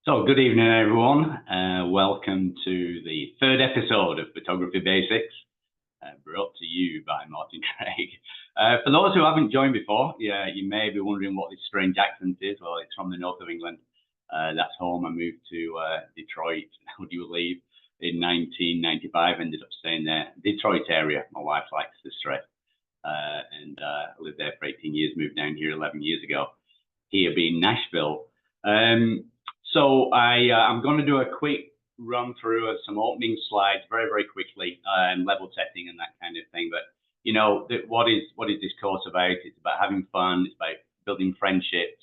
So good evening, everyone. Welcome to the third episode of Photography Basics, brought to you by Martin Craig. For those who haven't joined before, you may be wondering what this strange accent is. Well, it's from the north of England. That's home. I moved to Detroit, would you believe, in 1995. Ended up staying there. Detroit area, my wife likes to stress. And I lived there for 18 years, moved down here 11 years ago, here being Nashville. So I'm going to do a quick run through of some opening slides very, very quickly, level setting and that kind of thing. But, you know, what is this course about? It's about having fun. It's about building friendships,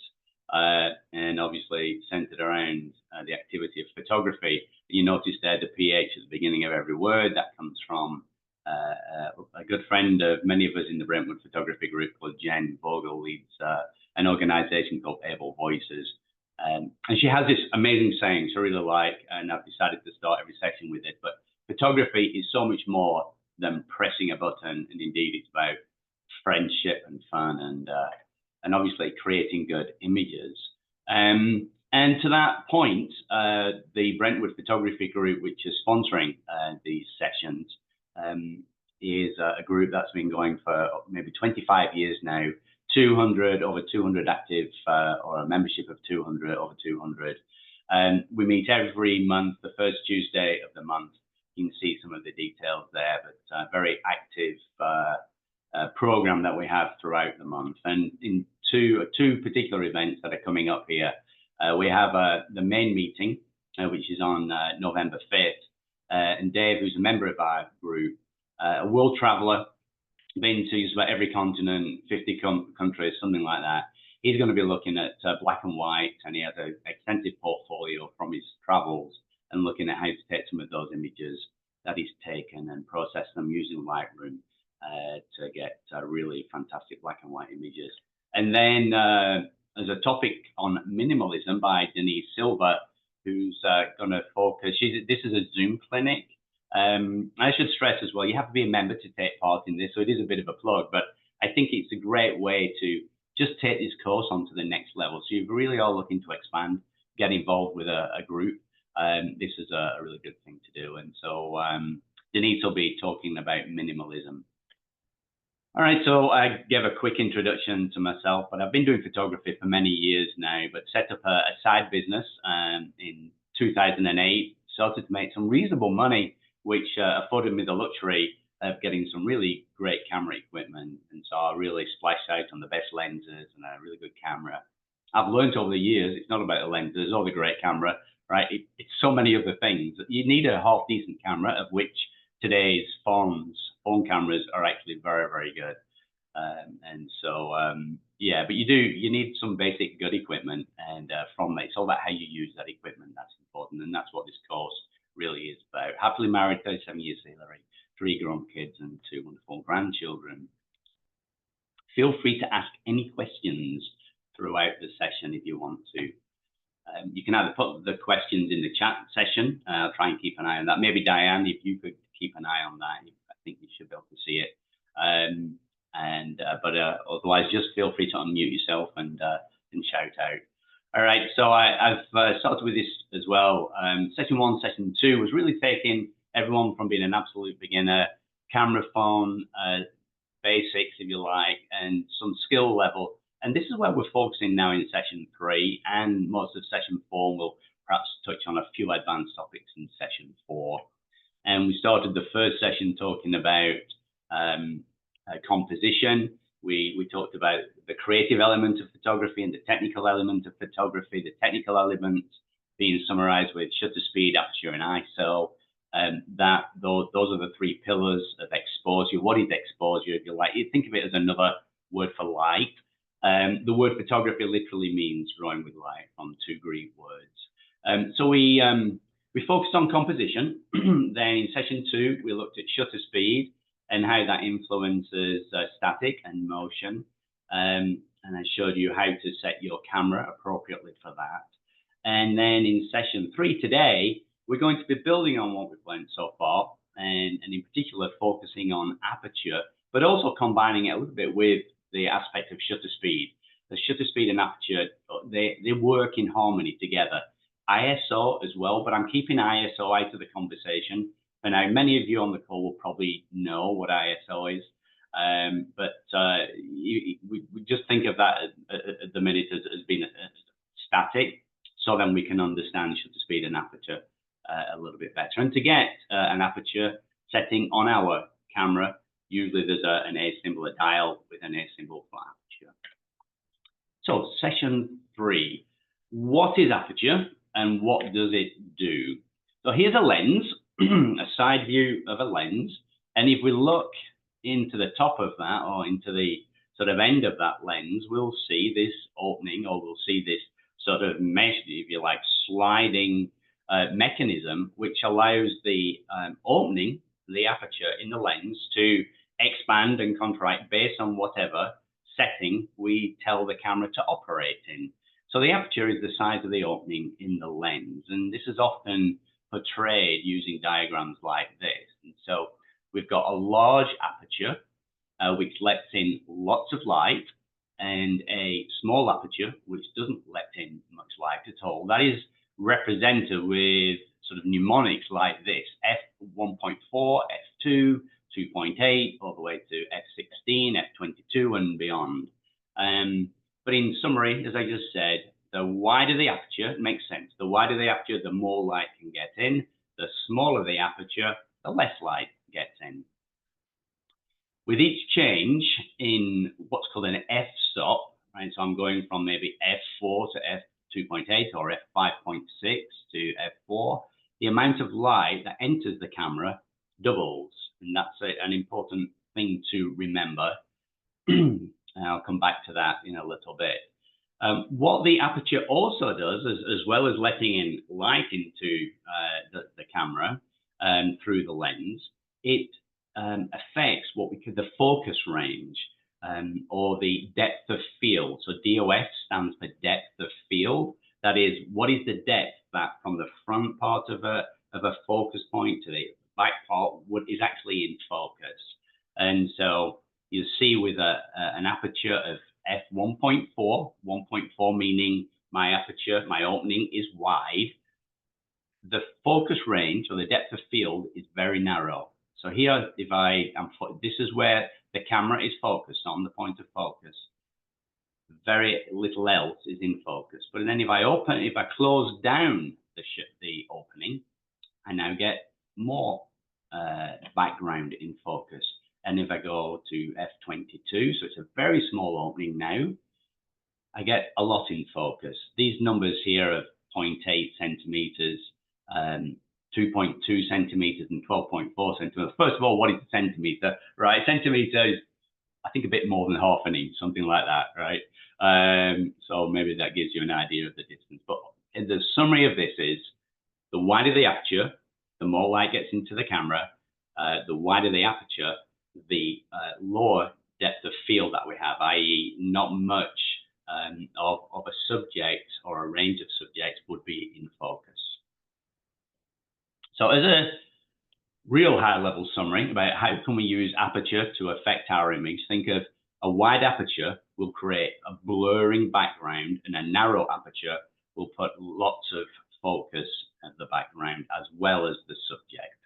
and obviously centered around the activity of photography. You notice there the PH at the beginning of every word. That comes from a good friend of many of us in the Brentwood Photography Group called Jen Vogel, leads an organization called Able Voices. And she has this amazing saying she really like, and I've decided to start every session with it. But photography is so much more than pressing a button, and indeed it's about friendship and fun and obviously creating good images. And to that point, the Brentwood Photography Group, which is sponsoring these sessions, is a group that's been going for maybe 25 years now. Over 200 active, or a membership of 200, over 200. We meet every month, the first Tuesday of the month. You can see some of the details there, but a very active program that we have throughout the month. And in two particular events that are coming up here, we have the main meeting, which is on November 5th. And Dave, who's a member of our group, a world traveler, been to just about every continent, 50 countries, something like that. He's going to be looking at black and white, and he has an extensive portfolio from his travels and looking at how to take some of those images that he's taken and process them using Lightroom to get really fantastic black and white images. And then there's a topic on minimalism by Denise Silva, who's going to focus. This is a Zoom clinic. I should stress as well, you have to be a member to take part in this, so it is a bit of a plug, but I think it's a great way to just take this course on to the next level. So you really are looking to expand, get involved with a group. This is a really good thing to do. And so Denise will be talking about minimalism. All right, so I gave a quick introduction to myself, but I've been doing photography for many years now, but set up a side business in 2008, started to make some reasonable money, which afforded me the luxury of getting some really great camera equipment. And so I really splashed out on the best lenses and a really good camera. I've learned over the years, it's not about the lenses or the great camera, right? It's so many other things. You need a half decent camera, of which today's phone cameras are actually very, very good. And so, yeah, but you need some basic good equipment. And from that, it's all about how you use that equipment. That's important. And that's what this course really is about. Happily married, 37 years, Hillary, 3 grown kids and 2 wonderful grandchildren. Feel free to ask any questions throughout the session if you want to. You can either put the questions in the chat session. I'll try and keep an eye on that. Maybe Diane, if you could keep an eye on that, I think you should be able to see it. But otherwise, just feel free to unmute yourself and shout out. All right, so I've started with this as well. Session 1, session 2 was really taking everyone from being an absolute beginner, camera, phone, basics, if you like, and some skill level. And this is where we're focusing now in session 3, and most of session 4. We'll perhaps touch on a few advanced topics in session 4. And we started the first session talking about composition. We talked about the creative element of photography and the technical element of photography, the technical elements being summarized with shutter speed, aperture, and ISO. Those are the 3 pillars of exposure. What is exposure, if you like? You think of it as another word for light. The word photography literally means drawing with light, from 2 Greek words. So we focused on composition. Then in session 2, we looked at shutter speed and how that influences static and motion. And I showed you how to set your camera appropriately for that. And then in session 3 today, we're going to be building on what we've learned so far, and in particular focusing on aperture, but also combining it a little bit with the aspect of shutter speed. The shutter speed and aperture, they work in harmony together. ISO as well, but I'm keeping ISO out of the conversation. For now, many of you on the call will probably know what ISO is, we just think of that at the minute as being static, so then we can understand shutter speed and aperture a little bit better. And to get an aperture setting on our camera, usually there's an A symbol, a dial with an A symbol for aperture. So session 3, what is aperture and what does it do? So here's a lens, a side view of a lens. And if we look into the top of that, or into the sort of end of that lens, we'll see this opening, or we'll see this sort of mesh, if you like, sliding mechanism, which allows the opening, the aperture in the lens, to expand and contract based on whatever setting we tell the camera to operate in. So the aperture is the size of the opening in the lens, and this is often portrayed using diagrams like this. And so we've got a large aperture which lets in lots of light, and a small aperture which doesn't let in much light at all. That is represented with sort of mnemonics like this: f1.4, f2, 2.8, all the way to f16, f22, and beyond. But in summary, as I just said, the wider the aperture, it makes sense. The wider the aperture, the more light can get in. The smaller the aperture, the less light gets in. With each change in what's called an f-stop, right? So I'm going from maybe f4 to f2.8 or f5.6 to f4. The amount of light that enters the camera doubles, and that's an important thing to remember. I'll come back to that in a little bit. What the aperture also does, as well as letting in light into the camera through the lens, it affects what we call the focus range, or the depth of field. So DOF stands for depth of field. That is, what is the depth that from the front part of a focus point to the back part is actually in focus. And so you see with an aperture of f1.4, 1.4 meaning my aperture, my opening is wide, the focus range, or the depth of field, is very narrow. So here, this is where the camera is focused on, the point of focus. Very little else is in focus. But then if I close down the opening, I now get more background in focus. And if I go to f22, so it's a very small opening now, I get a lot in focus. These numbers here of 0.8 centimeters, 2.2 centimeters, and 12.4 centimeters. First of all, what is a centimeter? Right, centimeter is, I think, a bit more than half an inch, something like that, right? So maybe that gives you an idea of the distance. But the summary of this is, the wider the aperture, the more light gets into the camera. The wider the aperture, the lower depth of field that we have, i.e. not much of a subject or a range of subjects would be in focus. So as a real high-level summary about how can we use aperture to affect our image, think of a wide aperture will create a blurring background, and a narrow aperture will put lots of focus at the background as well as the subject.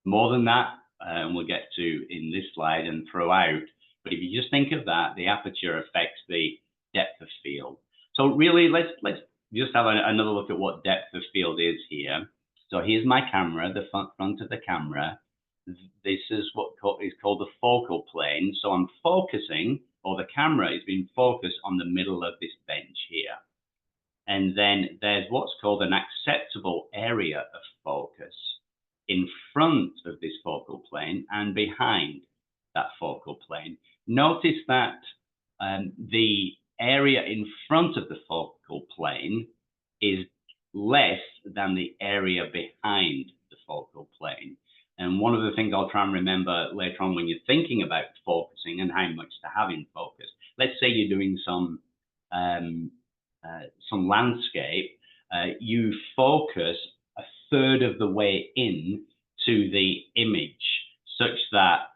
More than that, and we'll get to in this slide and throughout, but if you just think of that, the aperture affects the depth of field. So really, let's just have another look at what depth of field is here. So here's my camera, the front of the camera. This is what is called the focal plane. So I'm focusing, or the camera is being focused on the middle of this bench here. And then there's what's called an acceptable area of focus in front of this focal plane and behind that focal plane. Notice that the area in front of the focal plane is less than the area behind the focal plane. And one of the things I'll try and remember later on when you're thinking about focusing and how much to have in focus. Let's say you're doing some landscape, you focus a third of the way in to the image, such that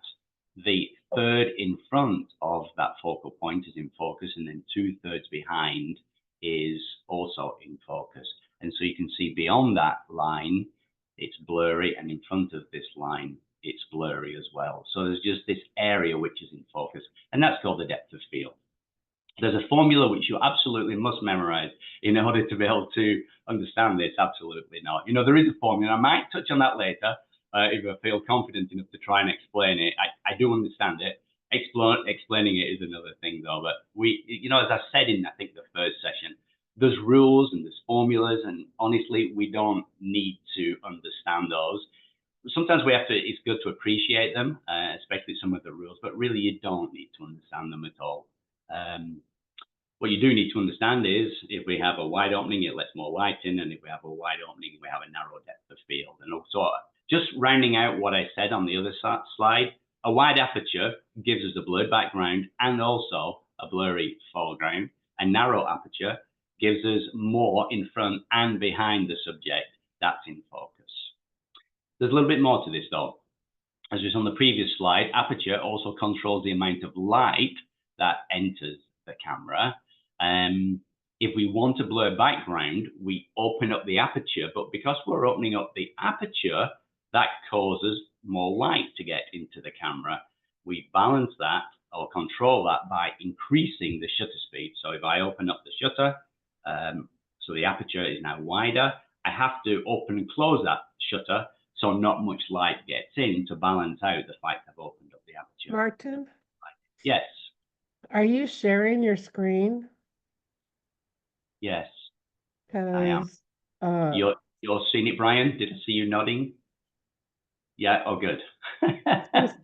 the third in front of that focal point is in focus, and then 2/3 behind is also in focus. And so you can see beyond that line, it's blurry, and in front of this line, it's blurry as well. So there's just this area which is in focus, and that's called the depth of field. There's a formula which you absolutely must memorize in order to be able to understand this. Absolutely not. You know, there is a formula. I might touch on that later if I feel confident enough to try and explain it. I do understand it. Explaining it is another thing, though. But you know, as I said in, I think, the first session, there's rules and there's formulas, and honestly, we don't need to understand those. Sometimes we have to, it's good to appreciate them, especially some of the rules, but really you don't need to understand them at all. What you do need to understand is if we have a wide opening, it lets more light in, and if we have a wide opening, we have a narrow depth of field. And also, just rounding out what I said on the other slide, a wide aperture gives us a blurred background and also a blurry foreground. A narrow aperture gives us more in front and behind the subject that's in focus. There's a little bit more to this though. As was on the previous slide, aperture also controls the amount of light that enters the camera. If we want a blur background, we open up the aperture, but because we're opening up the aperture, that causes more light to get into the camera. We balance that or control that by increasing the shutter speed. So if I open up the shutter, so the aperture is now wider, I have to open and close that shutter so not much light gets in to balance out the fact I've opened up the aperture. Martin? Yes. Are you sharing your screen? Yes, I am. You're seeing it, Brian? Did I see you nodding? Yeah, oh, good.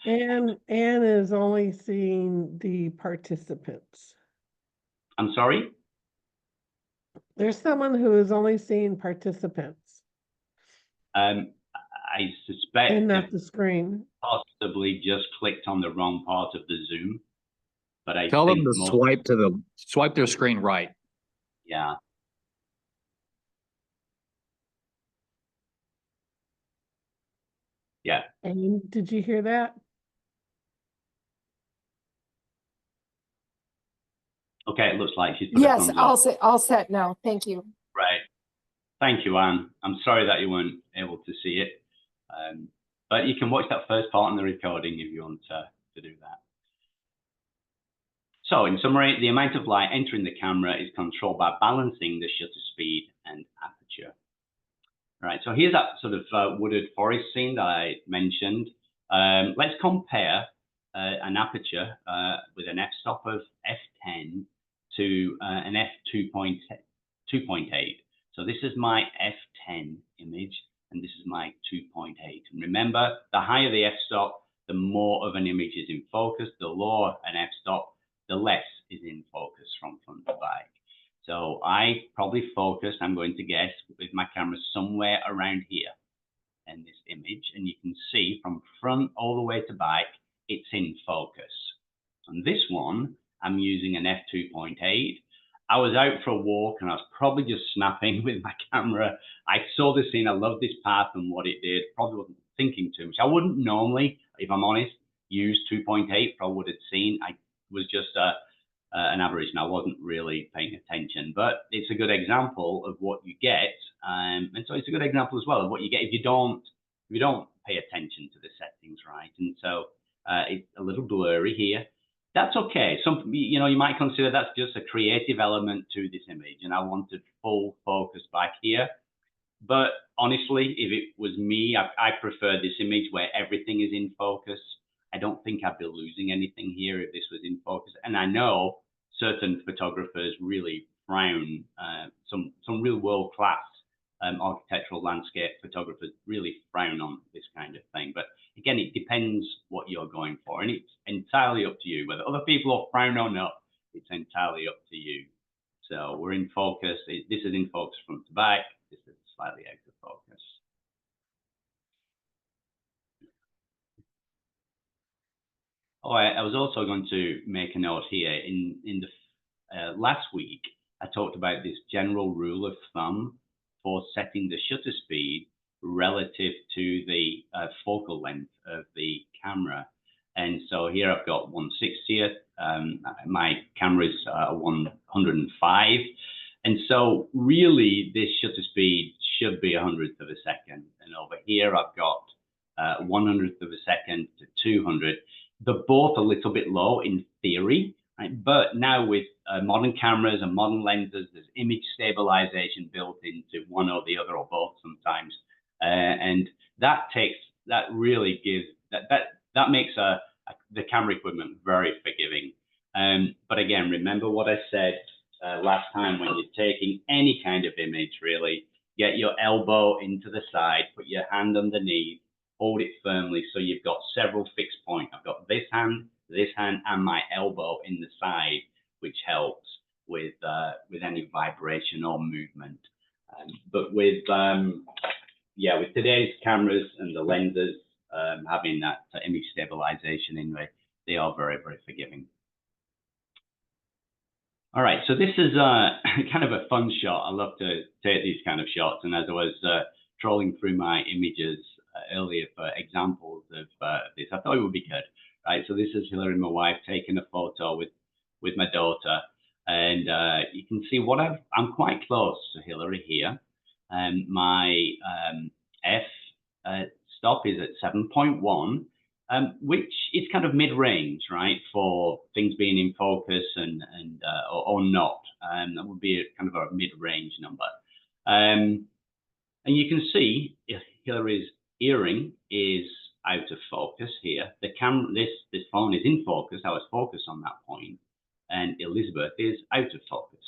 Anne is only seeing the participants. I'm sorry? There's someone who is only seeing participants. I suspect and not the screen. Possibly just clicked on the wrong part of the Zoom, but I tell think them to swipe their screen right. Yeah. Yeah. And did you hear that? Okay, it looks like she's put yes, all set now. Thank you. Right. Thank you, Anne. I'm sorry that you weren't able to see it. But you can watch that first part in the recording if you want to do that. So in summary, the amount of light entering the camera is controlled by balancing the shutter speed and aperture. Right, so here's that sort of wooded forest scene that I mentioned. Let's compare an aperture with an f-stop of f10 to an f2.8. So this is my f10 image, and this is my 2.8. And remember, the higher the f-stop, the more of an image is in focus. The lower an f-stop, the less is in focus from front to back. So I probably focused, I'm going to guess, with my camera somewhere around here in this image. And you can see from front all the way to back, it's in focus. On this one, I'm using an f2.8. I was out for a walk and I was probably just snapping with my camera. I saw the scene, I loved this path and what it did. Probably wasn't thinking too much. I wouldn't normally, if I'm honest, use 2.8 for what I'd seen. I was just an average and I wasn't really paying attention. But it's a good example of what you get. And so it's a good example as well of what you get if you don't pay attention to the settings, right? And so it's a little blurry here. That's okay. You know, you might consider that's just a creative element to this image, and I wanted full focus back here. But honestly, if it was me, I prefer this image where everything is in focus. I don't think I'd be losing anything here if this was in focus. And I know certain photographers really frown, some real world-class architectural landscape photographers really frown on this kind of thing. But again, it depends what you're going for, and it's entirely up to you. Whether other people will frown or not, it's entirely up to you. So we're in focus. This is in focus front to back. This is slightly out of focus. Oh, I was also going to make a note here. In the last week, I talked about this general rule of thumb for setting the shutter speed relative to the focal length of the camera. And so here I've got 1/60th. My camera is 105. And so really this shutter speed should be 100th of a second. And over here I've got 100th of a second to 200. They're both a little bit low in theory, right? But now with modern cameras and modern lenses, there's image stabilization built into one or the other or both sometimes. And that really gives, that makes the camera equipment very forgiving. But again, remember what I said last time, when you're taking any kind of image, really, get your elbow into the side, put your hand underneath, hold it firmly so you've got several fixed points. I've got this hand, and my elbow in the side, which helps with any vibration or movement. But with today's cameras and the lenses having that image stabilization in there, they are very, very forgiving. All right, so this is kind of a fun shot. I love to take these kind of shots, and as I was trolling through my images earlier for examples of this, I thought it would be good. Right, so this is Hillary, my wife, taking a photo with my daughter, and you can see what I'm quite close to Hillary here. My f stop is at 7.1. Which is kind of mid-range, right, for things being in focus or not. That would be kind of a mid-range number. And you can see Hillary's earring is out of focus here. The camera, this phone is in focus. I was focused on that point, and Elizabeth is out of focus.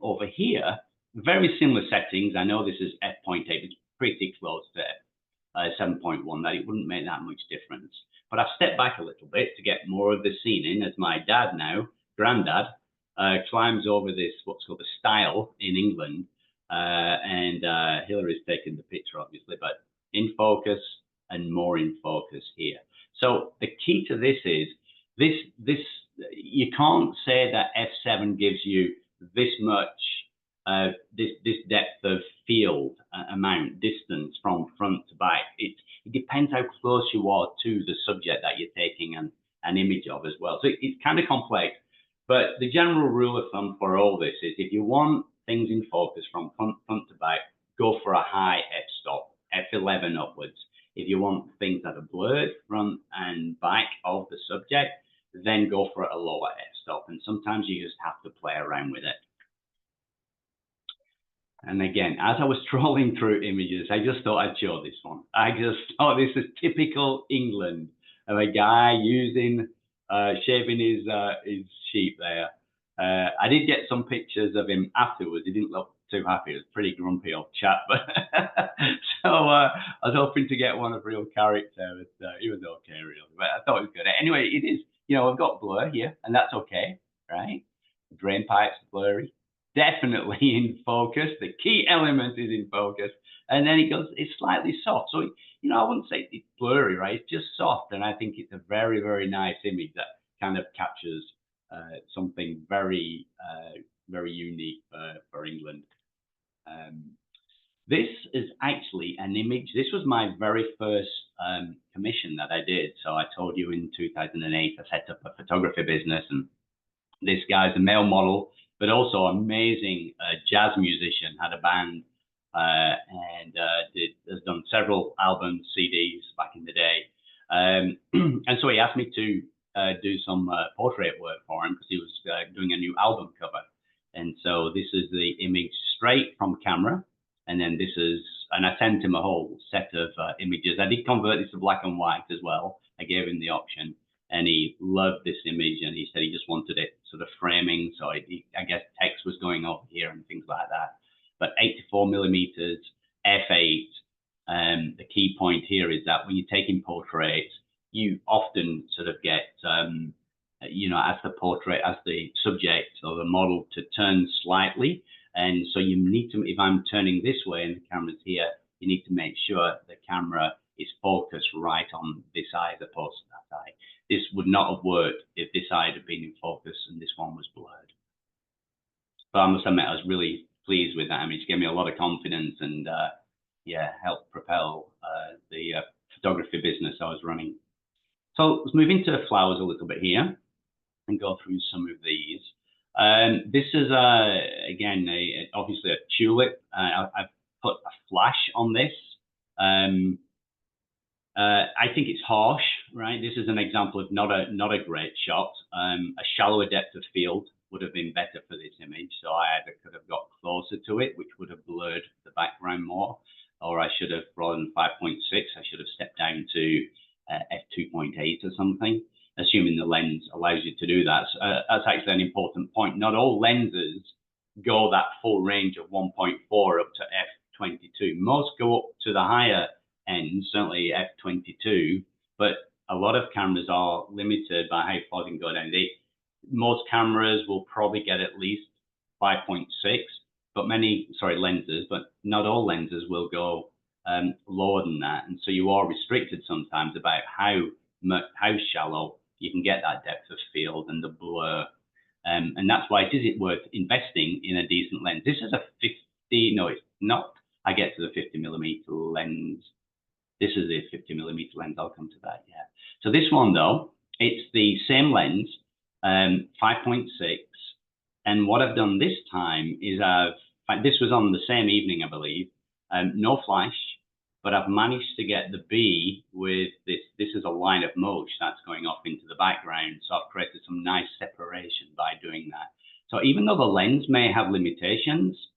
Over here, very similar settings. I know this is f.8. It's pretty close to 7.1, that it wouldn't make that much difference. But I've stepped back a little bit to get more of the scene in, as my dad now, granddad, climbs over this, what's called a stile in England. And Hillary's taken the picture, obviously, but in focus and more in focus here. So the key to this is, you can't say that f7 gives you this much this depth of field amount, distance from front to back. It depends how close you are to the subject that you're taking an image of as well. So it's kind of complex, but the general rule of thumb for all this is, if you want things in focus from front to back, go for a high f-stop, f11 upwards. If you want things that are blurred front and back of the subject, then go for a lower f-stop. And sometimes you just have to play around with it. And again, as I was trolling through images, I just thought I'd show this one. I just thought this is typical England, of a guy shaving his sheep there. I did get some pictures of him afterwards. He didn't look too happy. He was a pretty grumpy old chap. But so I was hoping to get one of real character. But he was okay, really. But I thought it was good. Anyway, it is, I've got blur here, and that's okay, right? The drain pipe's blurry. Definitely in focus. The key element is in focus. And then it's slightly soft. So, I wouldn't say it's blurry, right? It's just soft. And I think it's a very, very nice image that kind of captures something very, very unique for England. This is actually an image. This was my very first commission that I did. So I told you in 2008, I set up a photography business, and this guy's a male model, but also amazing jazz musician, had a band, and has done several albums, CDs back in the day. And so he asked me to do some portrait work for him, because he was doing a new album cover. And so this is the image straight from camera. And then and I sent him a whole set of images. I did convert this to black and white as well. I gave him the option. And he loved this image, and he said he just wanted it sort of framing. So I guess text was going over here and things like that. But 84mm f8. The key point here is that when you're taking portraits, you often sort of get, as the subject or the model to turn slightly. And so you need to, if I'm turning this way and the camera's here, you need to make sure the camera is focused right on this eye as opposed to that eye. This would not have worked if this eye had been in focus and this one was blurred. But I must admit, I was really pleased with that image. It gave me a lot of confidence, and helped propel the photography business I was running. So let's move into flowers a little bit here and go through some of these. This is again obviously a tulip. I've put a flash on this. I think it's harsh, right? This is an example of not a great shot. A shallower depth of field would have been better for this image, so I either could have got closer to it, which would have blurred the background more, or I should have, rather than 5.6, I should have stepped down to f2.8 or something, assuming the lens allows you to do that. So, that's actually an important point. Not all lenses go that full range of 1.4 up to f22. Most go up to the higher end, certainly f22, but a lot of cameras are limited by how far they can go down. Most cameras will probably get at least 5.6, but lenses, but not all lenses will go lower than that. And so you are restricted sometimes about how shallow you can get that depth of field and the blur. And that's why it is worth investing in a decent lens. This is a 50, no, it's not. I get to the 50mm lens. This is a 50mm lens. I'll come to that. Yeah. So this one though, it's the same lens, 5.6. And what I've done this time is this was on the same evening, I believe, no flash, but I've managed to get the B with this. This is a line of mulch that's going off into the background. So I've created some nice separation by doing that. So even though the lens may have limitations,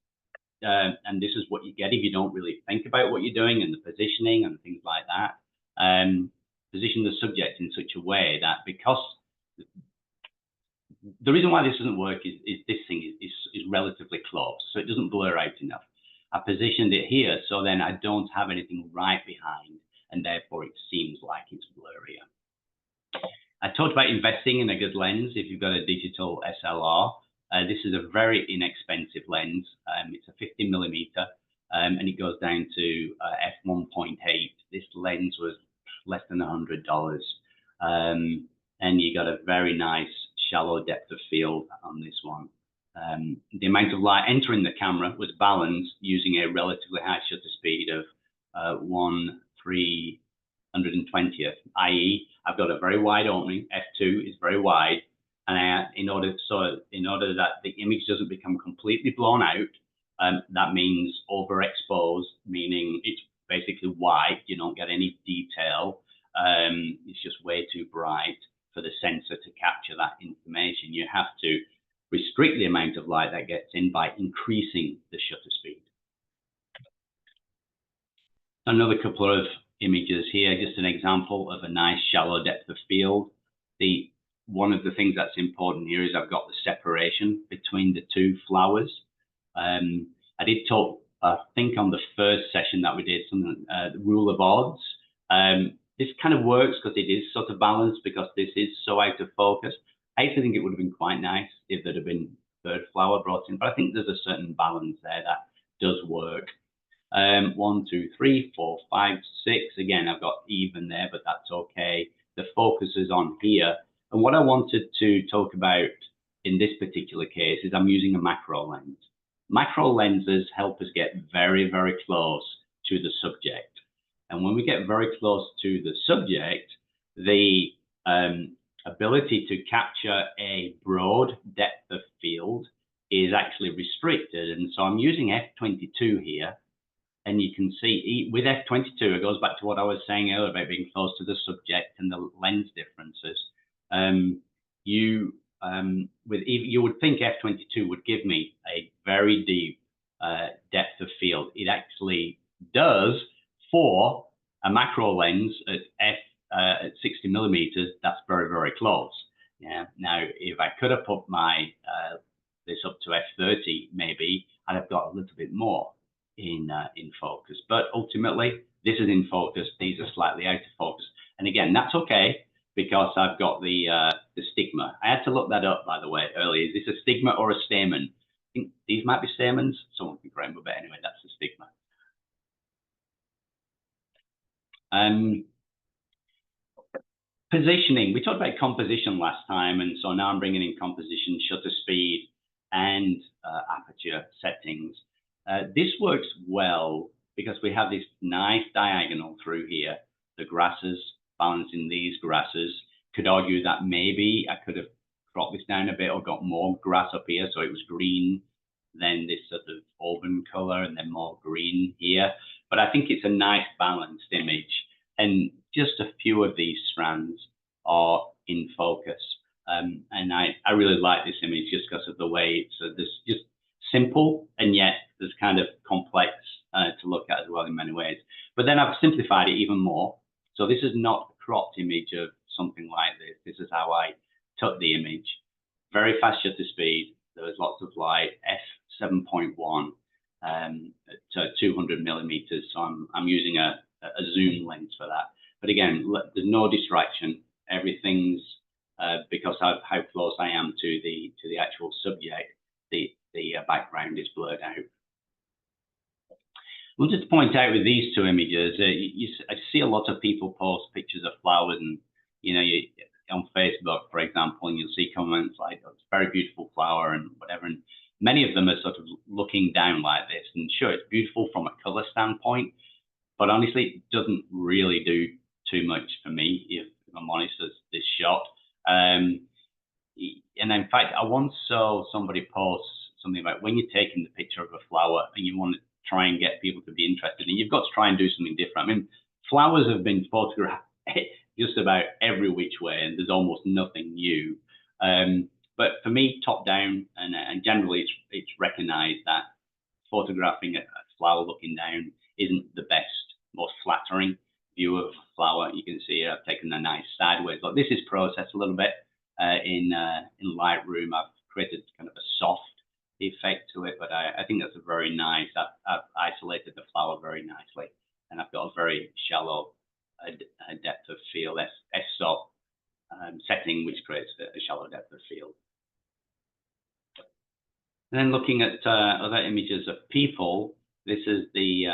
and this is what you get if you don't really think about what you're doing and the positioning and things like that, position the subject in such a way that, because the reason why this doesn't work is this thing is relatively close, so it doesn't blur out enough. I positioned it here so then I don't have anything right behind, and therefore it seems like it's blurrier. I talked about investing in a good lens if you've got a digital SLR. This is a very inexpensive lens. It's a 50mm, and it goes down to f1.8. This lens was less than $100, and you got a very nice shallow depth of field on this one. The amount of light entering the camera was balanced using a relatively high shutter speed of 1/320th, i.e. I've got a very wide opening. F2 is very wide, and in order that the image doesn't become completely blown out, that means overexposed, meaning it's basically white. You don't get any detail. It's just way too bright for the sensor to capture that information. You have to restrict the amount of light that gets in by increasing the shutter speed. Another couple of images here, just an example of a nice shallow depth of field. One of the things that's important here is I've got the separation between the two flowers. I did talk, I think on the first session that we did, the rule of odds. This kind of works because it is sort of balanced, because this is so out of focus. I actually think it would have been quite nice if there'd have been third flower brought in, but I think there's a certain balance there that does work. 1, 2, 3, 4, 5, 6. Again, I've got even there, but that's okay. The focus is on here. And what I wanted to talk about in this particular case is I'm using a macro lens. Macro lenses help us get very, very close to the subject. And when we get very close to the subject, the ability to capture a broad depth of field is actually restricted. And so I'm using f22 here. And you can see with f22, it goes back to what I was saying earlier about being close to the subject and the lens differences. You would think f22 would give me a very deep depth of field. It actually does for a macro lens at 60mm. That's very, very close. Yeah. Now, if I could have put my this up to f30, maybe I'd have got a little bit more in focus. But ultimately, this is in focus. These are slightly out of focus. And again, that's okay, because I've got the stigma. I had to look that up, by the way, earlier. Is this a stigma or a stamen? I think these might be stamens. Someone can correct me, but anyway, that's the stigma. Positioning. We talked about composition last time, and so now I'm bringing in composition, shutter speed, and aperture settings. This works well because we have this nice diagonal through here. The grasses, balancing these grasses. Could argue that maybe I could have crop this down a bit or got more grass up here. So it was green, then this sort of auburn color, and then more green here. But I think it's a nice balanced image. And just a few of these strands are in focus. And I really like this image just because of the way it's this just simple, and yet there's kind of complex to look at as well in many ways. But then I've simplified it even more. So this is not a cropped image of something like this. This is how I took the image. Very fast shutter speed. There was lots of light, f7.1 to 200 millimeters. So I'm using a zoom lens for that. But again, there's no distraction. Everything's because of how close I am to the actual subject. The background is blurred out. I wanted to point out with these two images, I see a lot of people post pictures of flowers, and on Facebook, for example, and you'll see comments like, "Oh, it's a very beautiful flower," and whatever. And many of them are sort of looking down like this. And sure, it's beautiful from a color standpoint, but honestly, it doesn't really do too much for me, if I'm honest, as this shot. And in fact, I once saw somebody post something about when you're taking the picture of a flower and you want to try and get people to be interested, and you've got to try and do something different. I mean, flowers have been photographed just about every which way, and there's almost nothing new. But for me, top down, and generally it's recognized that photographing a flower looking down isn't the best, most flattering view of a flower. You can see I've taken a nice sideways look. This is processed a little bit in Lightroom. I've created kind of a soft effect to it, but I think that's a very nice. I've isolated the flower very nicely, and I've got a very shallow depth of field f-stop setting, which creates a shallow depth of field. And then looking at other images of people, this is the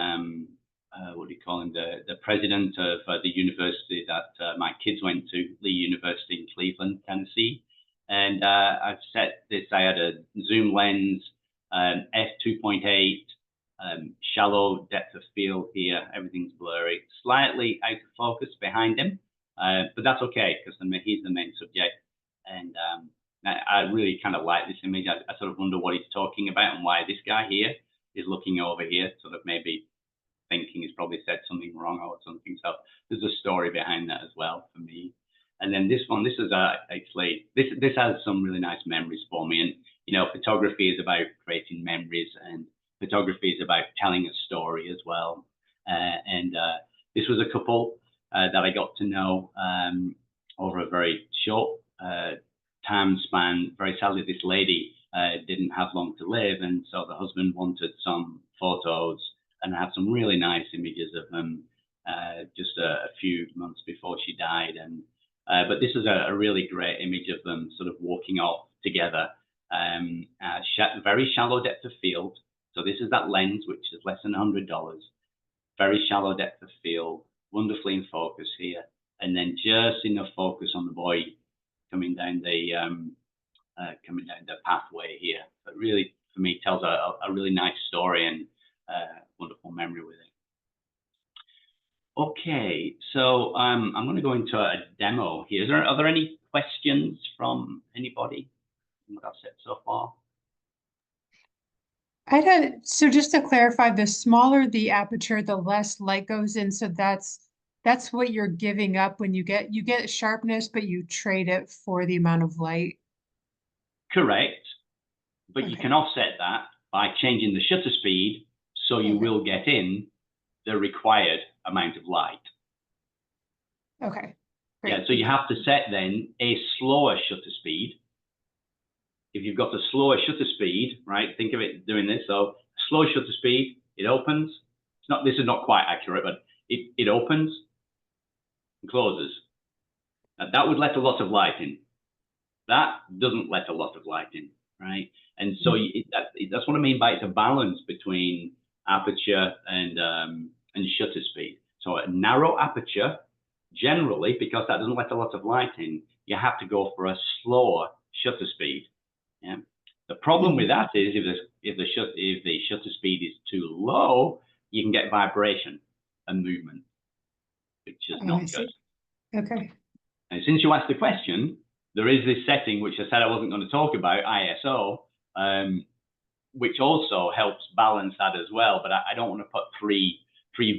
what do you call him? The president of the university that my kids went to, Lee University in Cleveland, Tennessee. And I've set this. I had a zoom lens, f2.8, shallow depth of field here. Everything's blurry, slightly out of focus behind him, but that's okay because he's the main subject. And I really kind of like this image. I sort of wonder what he's talking about and why this guy here is looking over here, sort of maybe thinking he's probably said something wrong or something. So there's a story behind that as well for me. And then this one, this is actually, this has some really nice memories for me. And, photography is about creating memories, and photography is about telling a story as well. This was a couple that I got to know over a very short time span. Very sadly, this lady didn't have long to live, and so the husband wanted some photos, and I have some really nice images of them just a few months before she died. But this is a really great image of them sort of walking off together. Very shallow depth of field. So this is that lens, which is less than $100. Very shallow depth of field, wonderfully in focus here. And then just enough focus on the boy coming down the pathway here. But really, for me, tells a really nice story and wonderful memory with it. Okay, so I'm going to go into a demo here. Are there any questions from anybody from what I've said so far? So just to clarify, the smaller the aperture, the less light goes in. So that's what you're giving up when you get sharpness, but you trade it for the amount of light. Correct, but Okay. you can offset that by changing the shutter speed, so you will get in the required amount of light. Okay. Great. Yeah, so you have to set then a slower shutter speed. If you've got a slower shutter speed, right, think of it doing this. So slow shutter speed, it opens. This is not quite accurate, but it opens and closes. Now, that would let a lot of light in. That doesn't let a lot of light in, right? And so that's what I mean by it's a balance between aperture and shutter speed. So a narrow aperture, generally, because that doesn't let a lot of light in, you have to go for a slower shutter speed. Yeah. The problem with that is if the shutter speed is too low, you can get vibration and movement, which is not good. Okay. And since you asked the question, there is this setting, which I said I wasn't going to talk about, ISO, which also helps balance that as well. But I don't want to put three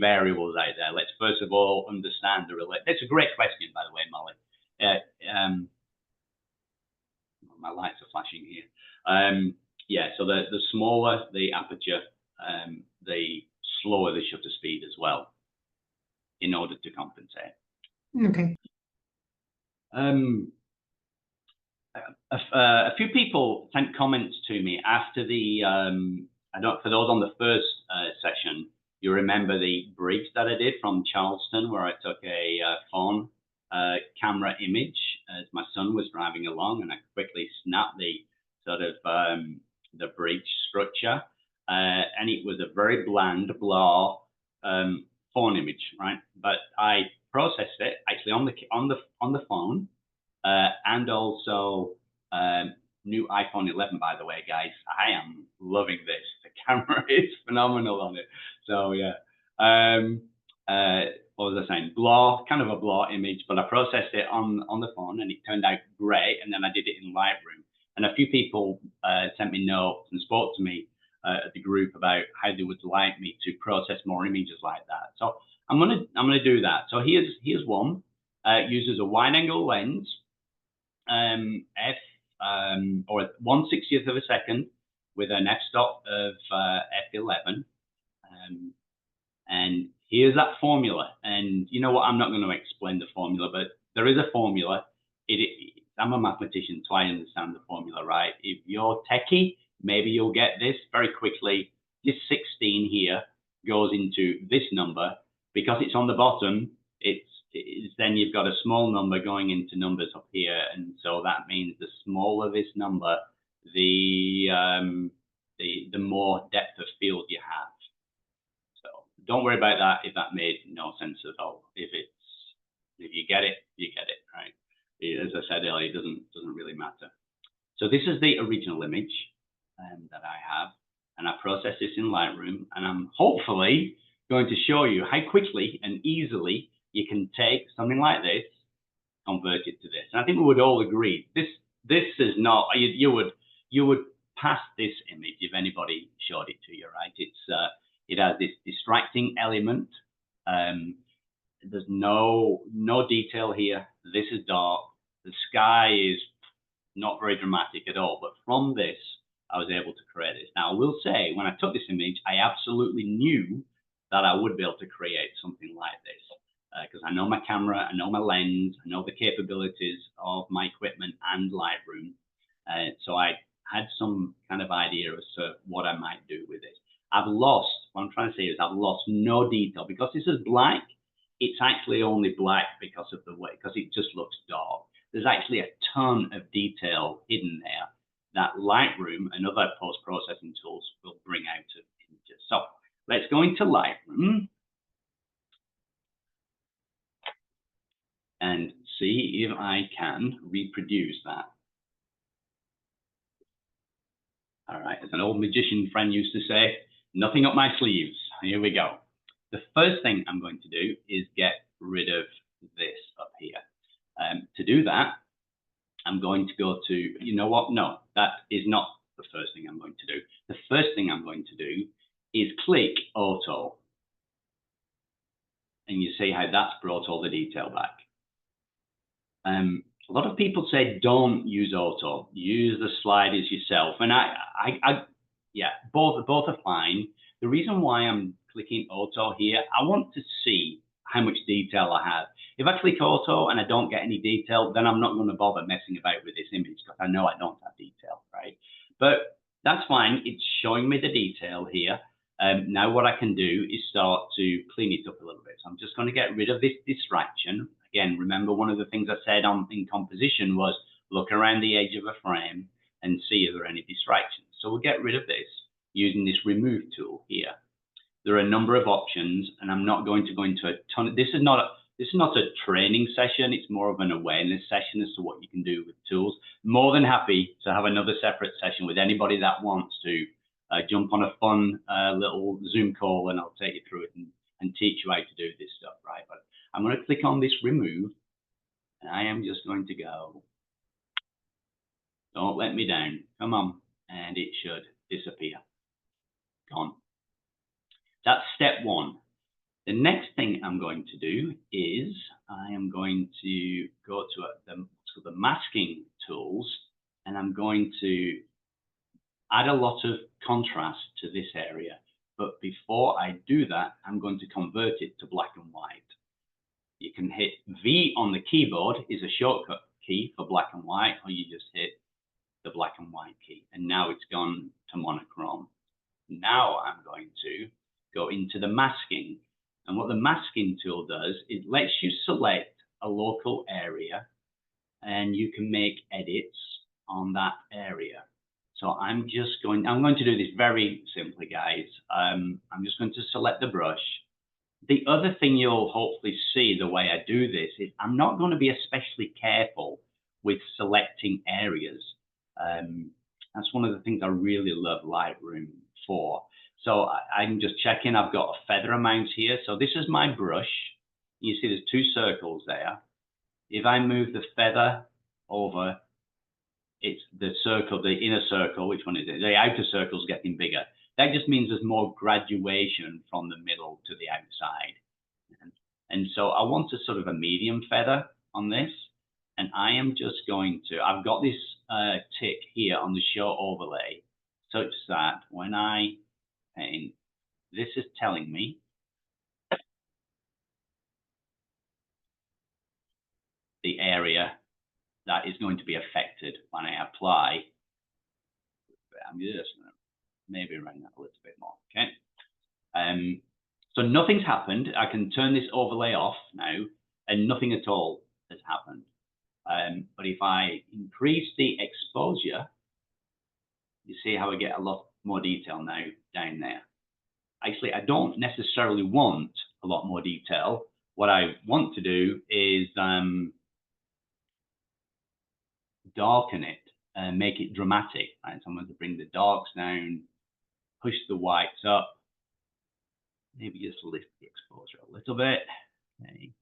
variables out there. Let's first of all understand the relate. That's a great question, by the way, Molly. My lights are flashing here. Yeah, so the smaller the aperture, the slower the shutter speed as well, in order to compensate. Okay. A few people sent comments to me after the, for those on the first session, you remember the bridge that I did from Charleston, where I took a phone camera image as my son was driving along, and I quickly snapped the sort of the bridge structure, and it was a very bland blur phone image, right? But I processed it actually on the phone, and also new iPhone 11, by the way, guys. I am loving this. The camera is phenomenal on it. So yeah. What was I saying? Blur, kind of a blur image, but I processed it on the phone and it turned out great. And then I did it in Lightroom. And a few people sent me notes and spoke to me at the group about how they would like me to process more images like that. So I'm gonna do that. So here's one. Uses a wide angle lens, or 1/60th of a second with an f-stop of f11. And here's that formula. And you know what? I'm not going to explain the formula, but there is a formula. I'm a mathematician, so I understand the formula, right? If you're techie, maybe you'll get this very quickly. This 16 here goes into this number because it's on the bottom. Then you've got a small number going into numbers up here, and so that means the smaller this number, the more depth of field you have. So don't worry about that if that made no sense at all. If you get it, you get it, right? As I said earlier, it doesn't really matter. So this is the original image that I have, and I process this in Lightroom, and I'm hopefully going to show you how quickly and easily you can take something like this, convert it to this. And I think we would all agree this is not, you would pass this image if anybody showed it to you, right? It has this distracting element. There's no detail here. This is dark. The sky is not very dramatic at all. But from this, I was able to create this. Now, I will say, when I took this image, I absolutely knew that I would be able to create something like this. Because I know my camera, I know my lens, I know the capabilities of my equipment and Lightroom. So I had some kind of idea as to what I might do with it. What I'm trying to say is I've lost no detail. Because this is black, it's actually only black because of the way, because it just looks dark. There's actually a ton of detail hidden there that Lightroom and other post-processing tools will bring out of images. So let's go into Lightroom and see if I can reproduce that. All right, as an old magician friend used to say, nothing up my sleeves. Here we go. The first thing I'm going to do is get rid of this up here. To do that, I'm going to go to, you know what? No, that is not the first thing I'm going to do. The first thing I'm going to do is click Auto. And you see how that's brought all the detail back. A lot of people say don't use Auto, use the sliders yourself. And yeah, both are fine. The reason why I'm clicking Auto here, I want to see how much detail I have. If I click Auto and I don't get any detail, then I'm not going to bother messing about with this image because I know I don't have detail, right? But that's fine. It's showing me the detail here. Now what I can do is start to clean it up a little bit. So I'm just going to get rid of this distraction. Again, remember one of the things I said in composition was look around the edge of a frame and see if there are any distractions. So we'll get rid of this using this remove tool here. There are a number of options, and I'm not going to go into a ton. This is not a training session. It's more of an awareness session as to what you can do with tools. More than happy to have another separate session with anybody that wants to jump on a fun little Zoom call, and I'll take you through it and teach you how to do this stuff, right? But I'm going to click on this remove, and I am just going to go Don't let me down. Come on. And it should disappear. Gone. That's step one. The next thing I'm going to do is I am going to go to the masking tools, and I'm going to add a lot of contrast to this area. But before I do that, I'm going to convert it to black and white. You can hit V on the keyboard is a shortcut key for black and white, or you just hit the black and white key. And now it's gone to monochrome. Now I'm going to go into the masking. And what the masking tool does, it lets you select a local area and you can make edits on that area. So I'm going to do this very simply, guys. I'm just going to select the brush. The other thing you'll hopefully see the way I do this is I'm not going to be especially careful with selecting areas. That's one of the things I really love Lightroom for. So I'm just checking, I've got a feather amount here. So this is my brush. You see there's two circles there. If I move the feather over, it's the circle, the inner circle, which one is it? The outer circle is getting bigger. That just means there's more graduation from the middle to the outside. And so I want a sort of a medium feather on this. And I am just going to, I've got this tick here on the show overlay, such that when I paint, this is telling me the area that is going to be affected when I apply. I'm just going to maybe run that a little bit more, okay? So nothing's happened. I can turn this overlay off now, and nothing at all has happened. But if I increase the exposure, you see how I get a lot more detail now down there. Actually, I don't necessarily want a lot more detail. What I want to do is darken it and make it dramatic. Right? So I'm going to bring the darks down, push the whites up, maybe just lift the exposure a little bit. Okay.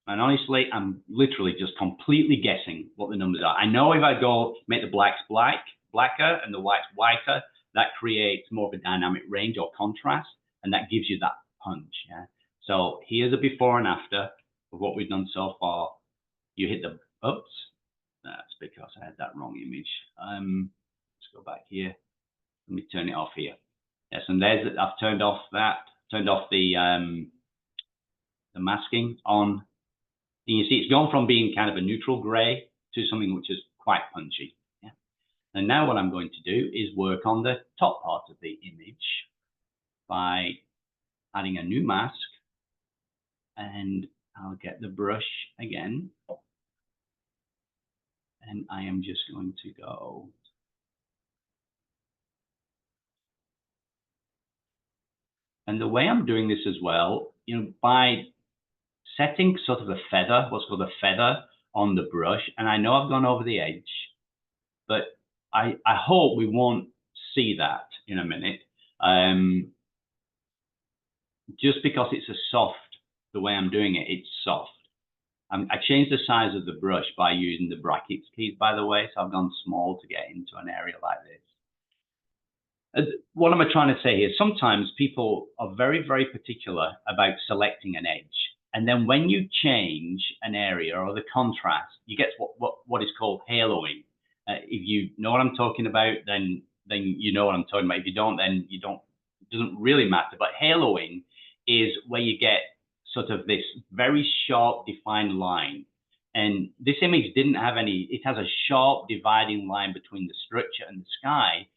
And honestly, I'm literally just completely guessing what the numbers are. I know if I go make the blacks blacker and the whites whiter, that creates more of a dynamic range or contrast, and that gives you that punch. Yeah. So here's a before and after of what we've done so far. You hit the, oops, that's because I had that wrong image. Let's go back here. Let me turn it off here. Yes, and there's, I've turned off the masking on. And you see it's gone from being kind of a neutral gray to something which is quite punchy. Yeah. And now what I'm going to do is work on the top part of the image by adding a new mask, and I'll get the brush again. And I am just going to go. And the way I'm doing this as well, you know, by setting sort of a feather, what's called a feather on the brush, and I know I've gone over the edge, but I hope we won't see that in a minute. Just because it's a soft, the way I'm doing it, it's soft. I changed the size of the brush by using the brackets keys, by the way, so I've gone small to get into an area like this. What am I trying to say here? Sometimes people are very, very particular about selecting an edge. And then when you change an area or the contrast, you get what is called haloing. If you know what I'm talking about, then you know what I'm talking about. If you don't, then you don't. It doesn't really matter. But haloing is where you get sort of this very sharp defined line. And this image didn't have any. It has a sharp dividing line between the structure and the sky,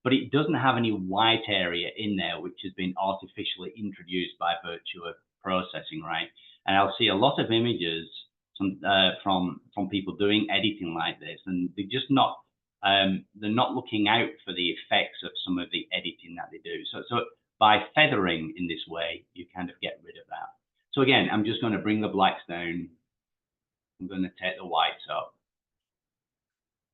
but it doesn't have any white area in there, which has been artificially introduced by virtue of processing, right? And I'll see a lot of images from people doing editing like this, and they're just not they're not looking out for the effects of some of the editing that they do. So by feathering in this way, you kind of get rid of that. So again, I'm just going to bring the blacks down. I'm going to take the whites up.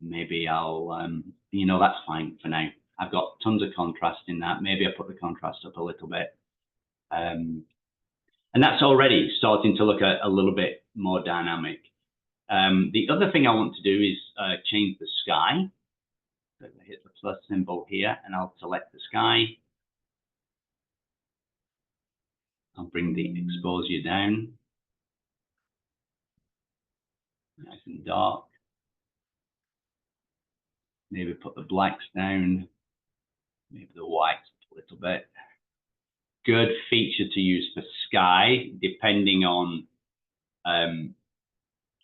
Maybe I'll, you know, that's fine for now. I've got tons of contrast in that. Maybe I put the contrast up a little bit. And that's already starting to look a little bit more dynamic. The other thing I want to do is change the sky. So I hit the plus symbol here and I'll select the sky. I'll bring the exposure down. Nice and dark. Maybe put the blacks down. Maybe the whites a little bit. Good feature to use for sky, depending on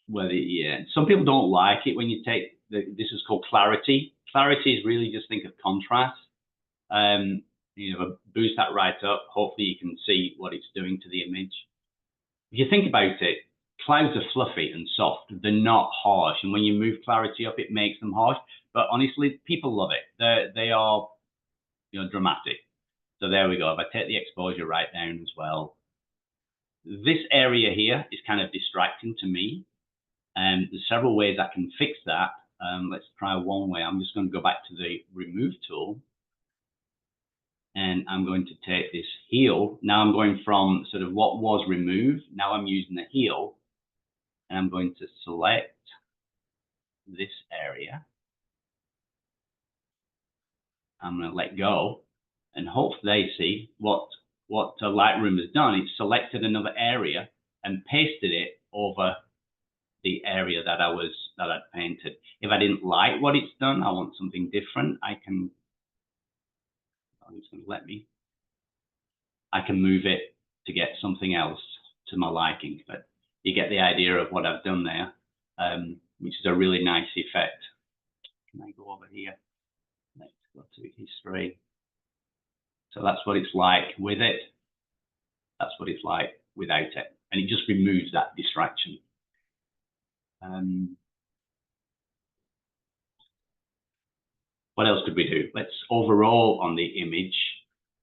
whether, yeah, some people don't like it when you take this is called clarity. Clarity is really just think of contrast. You know, boost that right up. Hopefully you can see what it's doing to the image. If you think about it, clouds are fluffy and soft. They're not harsh. And when you move clarity up, it makes them harsh. But honestly, people love it. They are, you know, dramatic. So there we go. If I take the exposure right down as well. This area here is kind of distracting to me. And there's several ways I can fix that. Let's try one way. I'm just going to go back to the remove tool. And I'm going to take this heel. Now I'm going from sort of what was removed. Now I'm using the heel. And I'm going to select this area. I'm going to let go. And hopefully they see what Lightroom has done. It's selected another area and pasted it over the area that I'd painted. If I didn't like what it's done, I want something different, I can, it's going to let me, I can move it to get something else to my liking. But you get the idea of what I've done there, which is a really nice effect. Can I go over here? Let's go to history. So that's what it's like with it. That's what it's like without it. And it just removes that distraction. What else could we do? Let's overall on the image.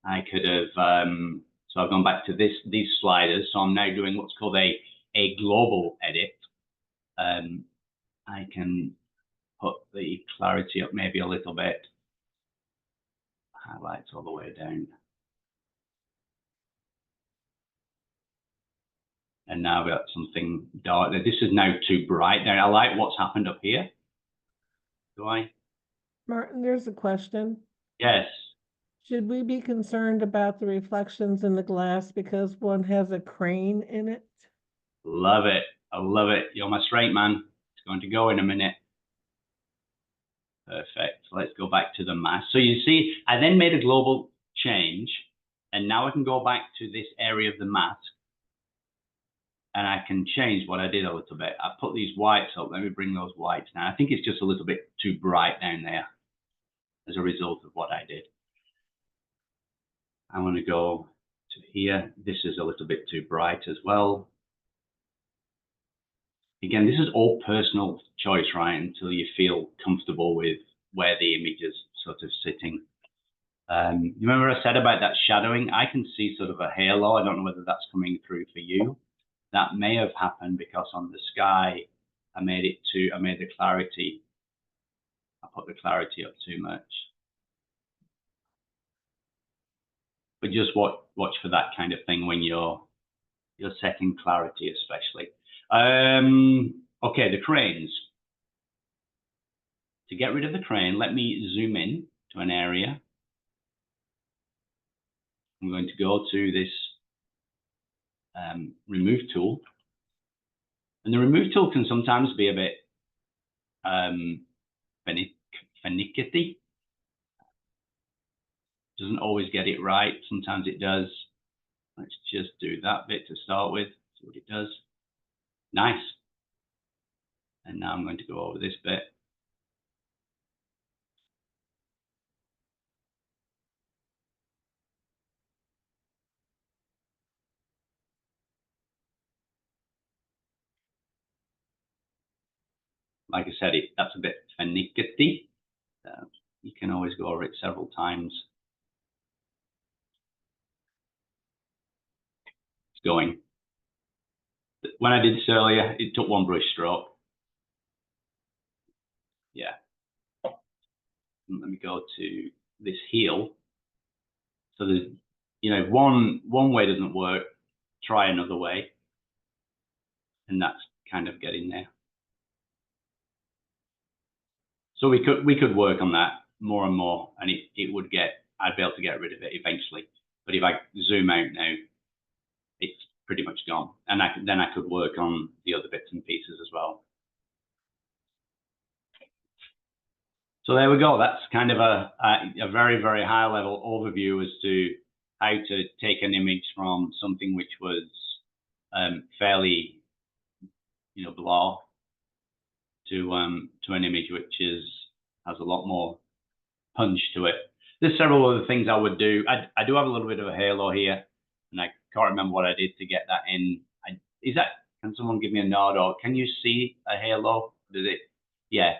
I could have, so I've gone back to these sliders. So I'm now doing what's called a global edit. I can put the clarity up maybe a little bit. Highlights all the way down. And now I've got something dark. This is now too bright. Now I like what's happened up here. Do I? Martin, there's a question. Yes. Should we be concerned about the reflections in the glass because one has a crane in it? Love it. I love it. You're my straight man. It's going to go in a minute. Perfect. So let's go back to the mask. So you see, I then made a global change, and now I can go back to this area of the mask, and I can change what I did a little bit. I put these whites up. Let me bring those whites now. I think it's just a little bit too bright down there as a result of what I did. I want to go to here. This is a little bit too bright as well. Again, this is all personal choice, right? Until you feel comfortable with where the image is sort of sitting. You remember I said about that shadowing? I can see sort of a halo. I don't know whether that's coming through for you. That may have happened because on the sky, I made the clarity. I put the clarity up too much. But just watch for that kind of thing when you're setting clarity, especially. Okay, the cranes. To get rid of the crane, let me zoom in to an area. I'm going to go to this remove tool. And the remove tool can sometimes be a bit finicky. Doesn't always get it right. Sometimes it does. Let's just do that bit to start with. See what it does. Nice. And now I'm going to go over this bit. Like I said, that's a bit finicky. You can always go over it several times. It's going. When I did this earlier, it took one brush stroke. Yeah. Let me go to this heel. So there's, you know, one way doesn't work. Try another way, and that's kind of getting there. So we could work on that more and more, and it would I'd be able to get rid of it eventually. But if I zoom out now, it's pretty much gone, and then I could work on the other bits and pieces as well. So there we go. That's kind of a very, very high level overview as to how to take an image from something which was fairly, blur to an image which has a lot more punch to it. There's several other things I would do. I do have a little bit of a halo here, and I can't remember what I did to get that in. Can someone give me a nod, or can you see a halo? Does it? Yeah.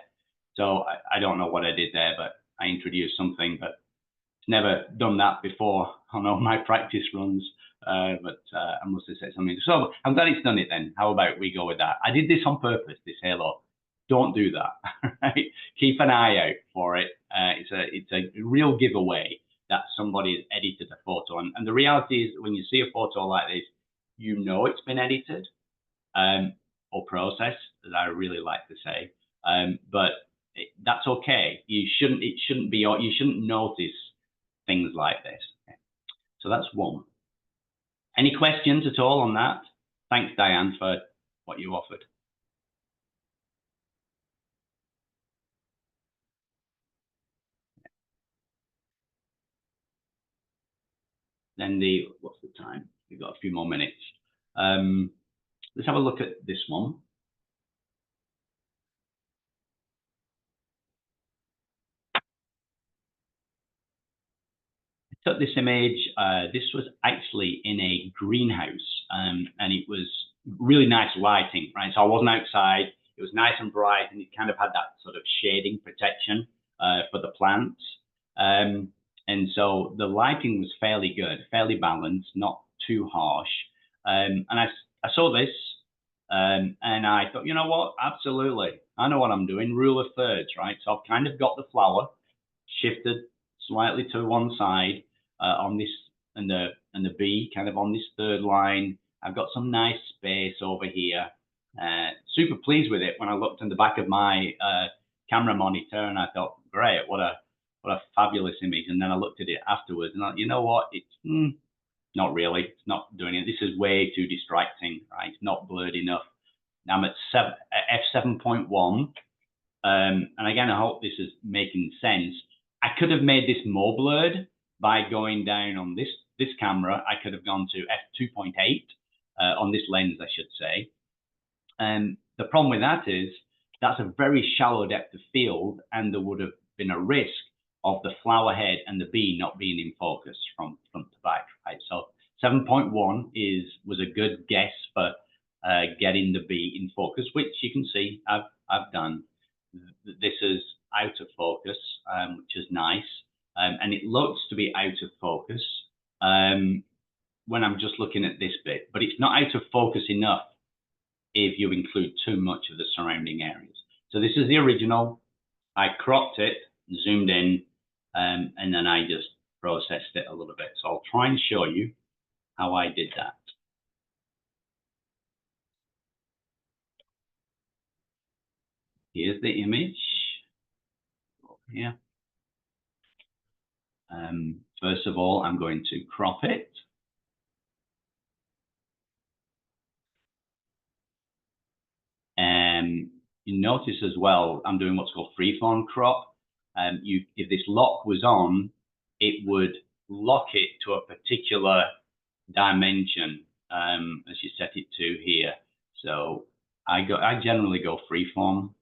So I don't know what I did there, but I introduced something, but never done that before on all my practice runs. But I must have said something. So I'm glad it's done it then. How about we go with that? I did this on purpose, this halo. Don't do that, right? Keep an eye out for it. It's a real giveaway that somebody has edited a photo. And the reality is, when you see a photo like this, it's been edited or processed, as I really like to say. But that's okay. You shouldn't notice things like this. Okay. So that's one. Any questions at all on that? Thanks, Diane, for what you offered. Then what's the time? We've got a few more minutes. Let's have a look at this one. I took this image. This was actually in a greenhouse, and it was really nice lighting, right? So I wasn't outside. It was nice and bright, and it kind of had that sort of shading protection for the plants. And so the lighting was fairly good, fairly balanced, not too harsh. And I saw this, and I thought, you know what? Absolutely. I know what I'm doing. Rule of thirds, right? So I've kind of got the flower shifted slightly to one side on this, and the bee kind of on this third line. I've got some nice space over here. Super pleased with it when I looked in the back of my camera monitor, and I thought, great, what a fabulous image. And then I looked at it afterwards, and I thought, you know what? It's not really. It's not doing it. This is way too distracting, right? It's not blurred enough. Now I'm at f7.1. And again, I hope this is making sense. I could have made this more blurred by going down on this camera. I could have gone to f2.8 on this lens, I should say. And the problem with that is that's a very shallow depth of field, and there would have been a risk of the flower head and the bee not being in focus from front to back, right? So 7.1 was a good guess for getting the bee in focus, which you can see I've done. This is out of focus, which is nice, and it looks to be out of focus when I'm just looking at this bit, but it's not out of focus enough if you include too much of the surrounding areas. So this is the original. I cropped it, zoomed in, and then I just processed it a little bit. So I'll try and show you how I did that. Here's the image over here. First of all, I'm going to crop it. And you notice as well, I'm doing what's called freeform crop. If this lock was on, it would lock it to a particular dimension as you set it to here. So I generally go freeform.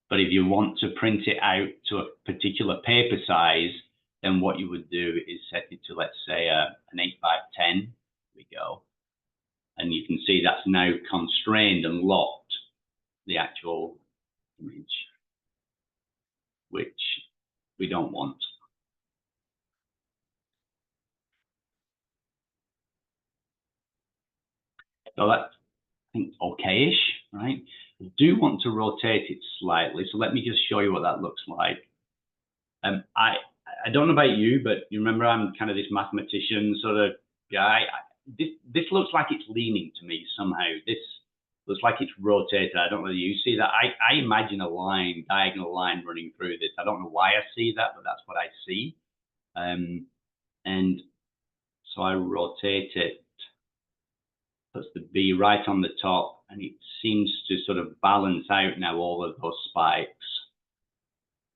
But if you want to print it out to a particular paper size, then what you would do is set it to, let's say, an 8x10. Here we go. And you can see that's now constrained and locked the actual image, which we don't want. So that's, I think, okay-ish, right? I do want to rotate it slightly. So let me just show you what that looks like. I don't know about you, but you remember I'm kind of this mathematician sort of guy. This looks like it's leaning to me somehow. This looks like it's rotated. I don't know whether you see that. I imagine a line, diagonal line running through this. I don't know why I see that, but that's what I see. And so I rotate it, puts the B right on the top, and it seems to sort of balance out now all of those spikes.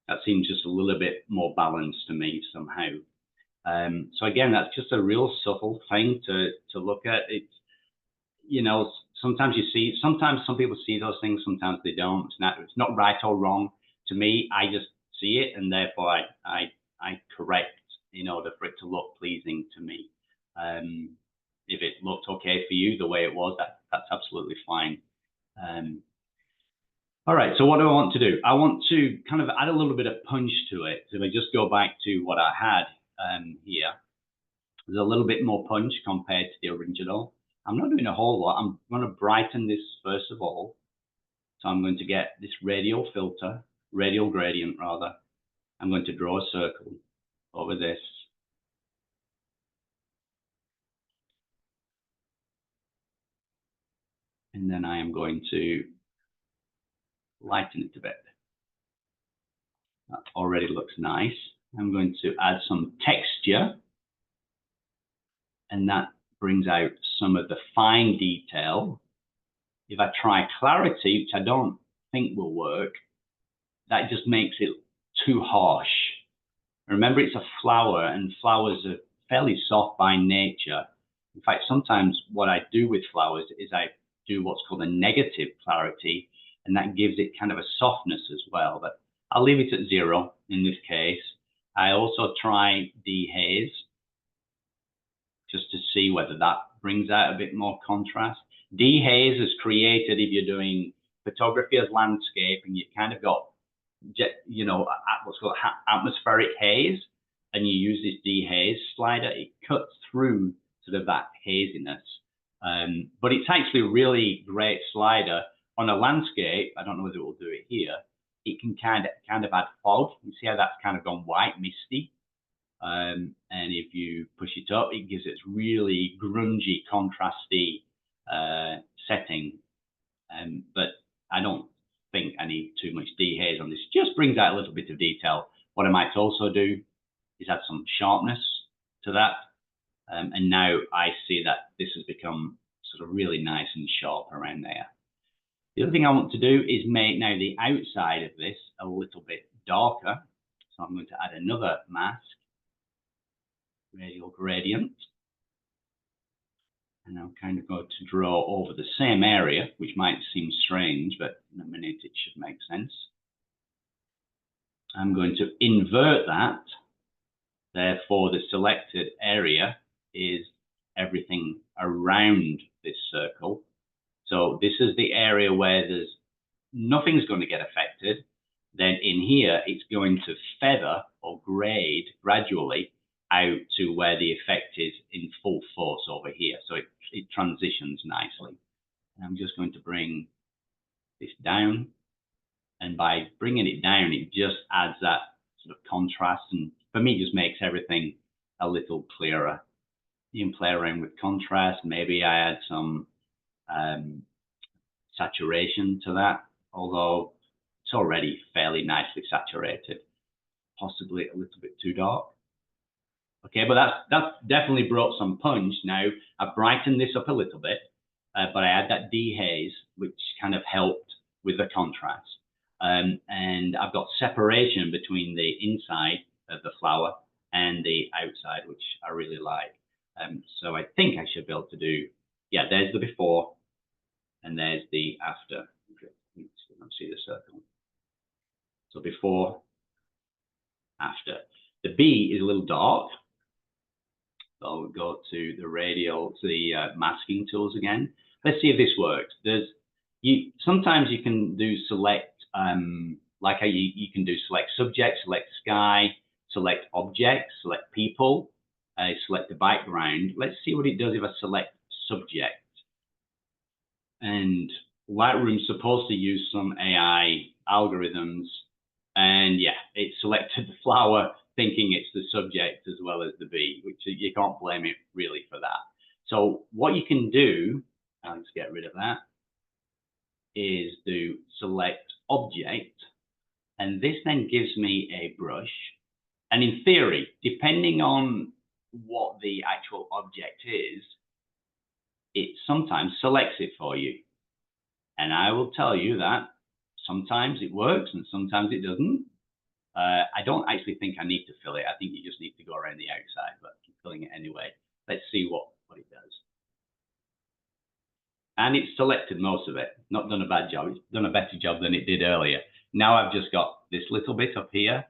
That seems just a little bit more balanced to me somehow. So again, that's just a real subtle thing to look at. It's, you know, sometimes some people see those things, sometimes they don't. It's not right or wrong. To me, I just see it, and therefore I correct in order for it to look pleasing to me. If it looked okay for you the way it was, that's absolutely fine. All right, so what do I want to do? I want to kind of add a little bit of punch to it. So if I just go back to what I had here, there's a little bit more punch compared to the original. I'm not doing a whole lot. I'm going to brighten this first of all. So I'm going to get this radial filter, radial gradient rather. I'm going to draw a circle over this. And then I am going to lighten it a bit. That already looks nice. I'm going to add some texture, and that brings out some of the fine detail. If I try clarity, which I don't think will work, that just makes it too harsh. Remember, it's a flower, and flowers are fairly soft by nature. In fact, sometimes what I do with flowers is I do what's called a negative clarity, and that gives it kind of a softness as well. But I'll leave it at 0 in this case. I also try dehaze just to see whether that brings out a bit more contrast. Dehaze is created if you're doing photography as landscape and you've kind of got, you know, what's called atmospheric haze, and you use this dehaze slider. It cuts through sort of that haziness. But it's actually a really great slider on a landscape. I don't know whether it will do it here. It can kind of add fog. You see how that's kind of gone white, misty. And if you push it up, it gives it really grungy, contrasty setting. But I don't think I need too much dehaze on this. Just brings out a little bit of detail. What I might also do is add some sharpness to that. And now I see that this has become sort of really nice and sharp around there. The other thing I want to do is make now the outside of this a little bit darker. So I'm going to add another mask, radial gradient. And I'm kind of going to draw over the same area, which might seem strange, but in a minute it should make sense. I'm going to invert that. Therefore, the selected area is everything around this circle. So this is the area where nothing's going to get affected. Then in here, it's going to feather or grade gradually out to where the effect is in full force over here. So it transitions nicely. And I'm just going to bring this down. And by bringing it down, it just adds that sort of contrast. And for me, just makes everything a little clearer. You can play around with contrast. Maybe I add some saturation to that, although it's already fairly nicely saturated, possibly a little bit too dark. Okay, but that's definitely brought some punch. Now I've brightened this up a little bit, but I add that dehaze, which kind of helped with the contrast. And I've got separation between the inside of the flower and the outside, which I really like. So I think I should be able to do, yeah, there's the before and there's the after. You can see the circle. So before, after. The B is a little dark. So we'll go to the radial, to the masking tools again. Let's see if this works. Sometimes you can do select, like how you can do select subject, select sky, select objects, select people, select the background. Let's see what it does if I select subject. And Lightroom's supposed to use some AI algorithms, and yeah, it selected the flower thinking it's the subject as well as the bee, which you can't blame it really for that. So what you can do, let's get rid of that. is to select object, and this then gives me a brush. And in theory, depending on what the actual object is, it sometimes selects it for you. And I will tell you that sometimes it works and sometimes it doesn't. I don't actually think I need to fill it. I think you just need to go around the outside, but I'm filling it anyway. Let's see what it does. And it's selected most of it. Not done a bad job. It's done a better job than it did earlier. Now I've just got this little bit up here.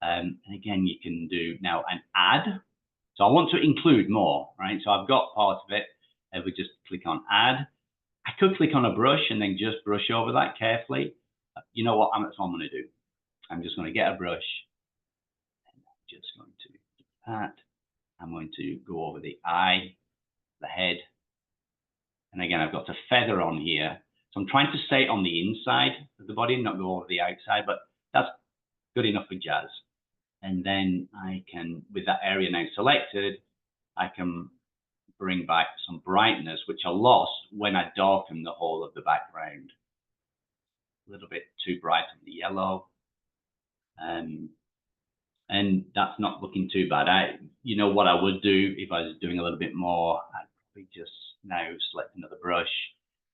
And again, you can do now an add. So I want to include more, right? So I've got part of it. If we just click on add, I could click on a brush and then just brush over that carefully. You know what? That's what I'm going to do. I'm just going to get a brush. And I'm just going to do that. I'm going to go over the eye, the head. And again, I've got a feather on here. So I'm trying to stay on the inside of the body and not go over the outside, but that's good enough for jazz. And then I can, with that area now selected, I can bring back some brightness, which I lost when I darkened the whole of the background. A little bit too bright on the yellow. And that's not looking too bad. You know what I would do if I was doing a little bit more, I'd probably just now select another brush,